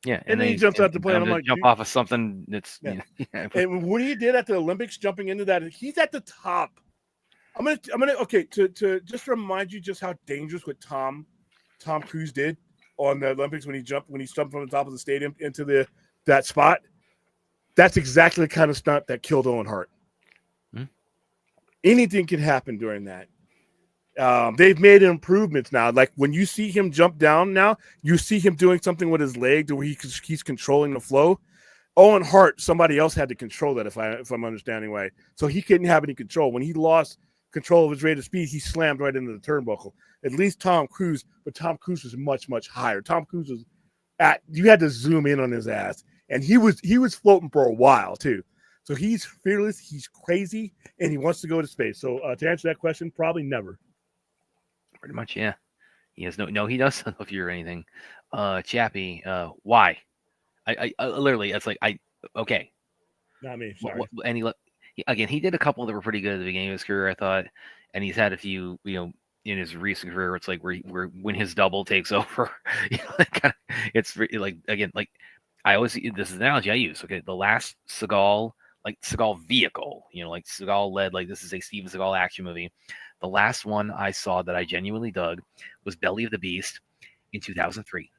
Yeah. And then he jumps out the plane. I'm like, jump off of something that's And what he did at the Olympics, jumping into that, he's at the top. I'm gonna okay, to just remind you just how dangerous what Tom Cruise did on the Olympics when he jumped from the top of the stadium into that spot. That's exactly the kind of stunt that killed Owen Hart. Anything can happen during that. They've made improvements now. Like when you see him jump down now, you see him doing something with his leg where he's controlling the flow. Owen Hart, somebody else had to control that, if I'm understanding right. So he couldn't have any control. When he lost control of his rate of speed, he slammed right into the turnbuckle. At least Tom Cruise, but Tom Cruise was much, much higher. Tom Cruise was you had to zoom in on his ass. And he was floating for a while too. So he's fearless, he's crazy, and he wants to go to space. So to answer that question, probably never. Pretty much, yeah. He has no, he doesn't know if you're anything. Chappie, why? I literally, it's like, okay. Not me, sorry. And he did a couple that were pretty good at the beginning of his career, I thought. And he's had a few, in his recent career, it's like where when his double takes over, it's like, again, like, I always, this is an analogy I use. Okay, the last Seagal vehicle, like Seagal led, like this is a Steven Seagal action movie. The last one I saw that I genuinely dug was Belly of the Beast in 2003.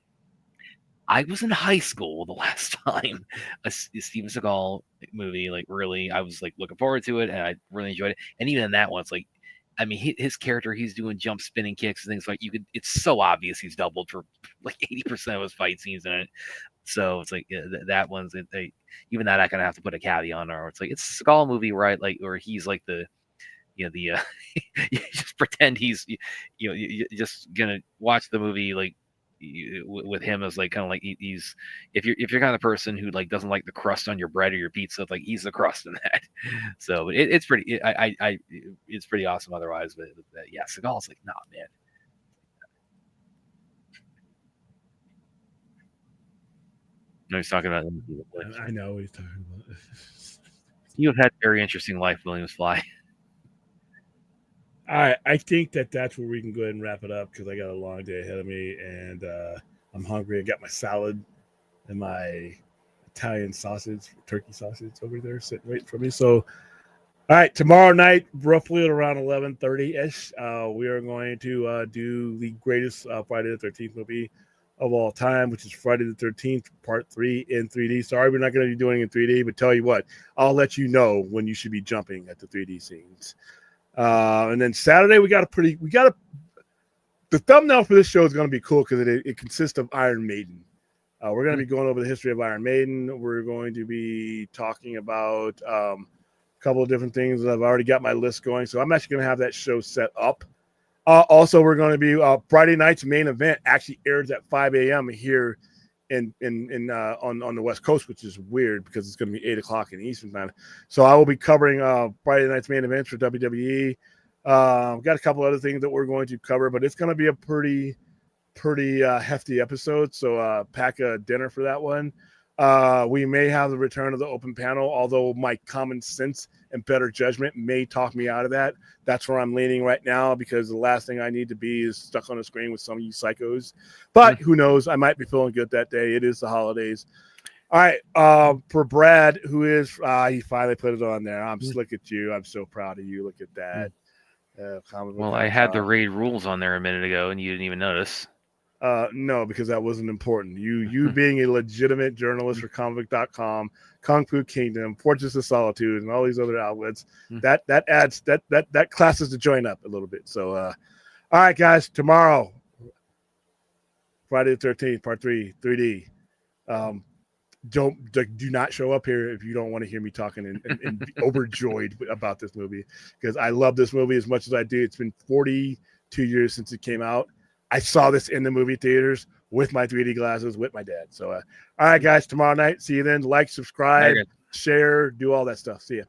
I was in high school the last time a Steven Seagal movie, like really, I was like looking forward to it and I really enjoyed it. And even in that one, it's like, I mean, his character, he's doing jump spinning kicks and things like it's so obvious he's doubled for like 80% of his fight scenes in it. So it's like that one's even that I kind of have to put a caveat on, or it's like it's a Seagal movie, right? Like, or he's like you just pretend he's you're just gonna watch the movie like with him as like kind of like he's if you're kind of the person who like doesn't like the crust on your bread or your pizza, like he's the crust in that. So it's pretty it's pretty awesome otherwise, but yeah, Seagal's like, nah, man. No, he's talking about. I know what he's talking about. You have had a very interesting life, Williams Fly. All right, I think that's where we can go ahead and wrap it up because I got a long day ahead of me and I'm hungry. I got my salad and my Italian sausage, turkey sausage over there sitting waiting for me. So, all right, tomorrow night, roughly at around 11:30-ish, we are going to do the greatest Friday the 13th movie of all time, which is Friday the 13th, Part 3 in 3D. Sorry, we're not going to be doing it in 3D, but tell you what, I'll let you know when you should be jumping at the 3D scenes. And then Saturday, the thumbnail for this show is going to be cool because it consists of Iron Maiden. We're going to be going over the history of Iron Maiden. We're going to be talking about a couple of different things. I've already got my list going, so I'm actually going to have that show set up. Also, we're going to be Friday night's main event actually airs at 5 a.m. here on the West Coast, which is weird because it's going to be 8 o'clock in Eastern time. So I will be covering Friday night's main events for WWE. Got a couple other things that we're going to cover, but it's going to be a pretty hefty episode. So pack a dinner for that one. We may have the return of the open panel, although my common sense and better judgment may talk me out of that. That's where I'm leaning right now because the last thing I need to be is stuck on a screen with some of you psychos. But who knows? I might be feeling good that day. It is the holidays. All right. For Brad, who is he finally put it on there. Look at you. I'm so proud of you. Look at that. Well, I had the raid rules on there a minute ago, and you didn't even notice. No, because that wasn't important. You being a legitimate journalist for Comic.com, Kung Fu Kingdom, Fortress of Solitude, and all these other outlets, that adds that classes to join up a little bit. So, all right, guys, tomorrow, Friday the 13th, Part 3, 3D. Do not show up here if you don't want to hear me talking and be overjoyed about this movie because I love this movie as much as I do. It's been 42 years since it came out. I saw this in the movie theaters with my 3D glasses with my dad. So, all right, guys, tomorrow night. See you then. Like, subscribe, Bye, guys. share, do all that stuff. See ya.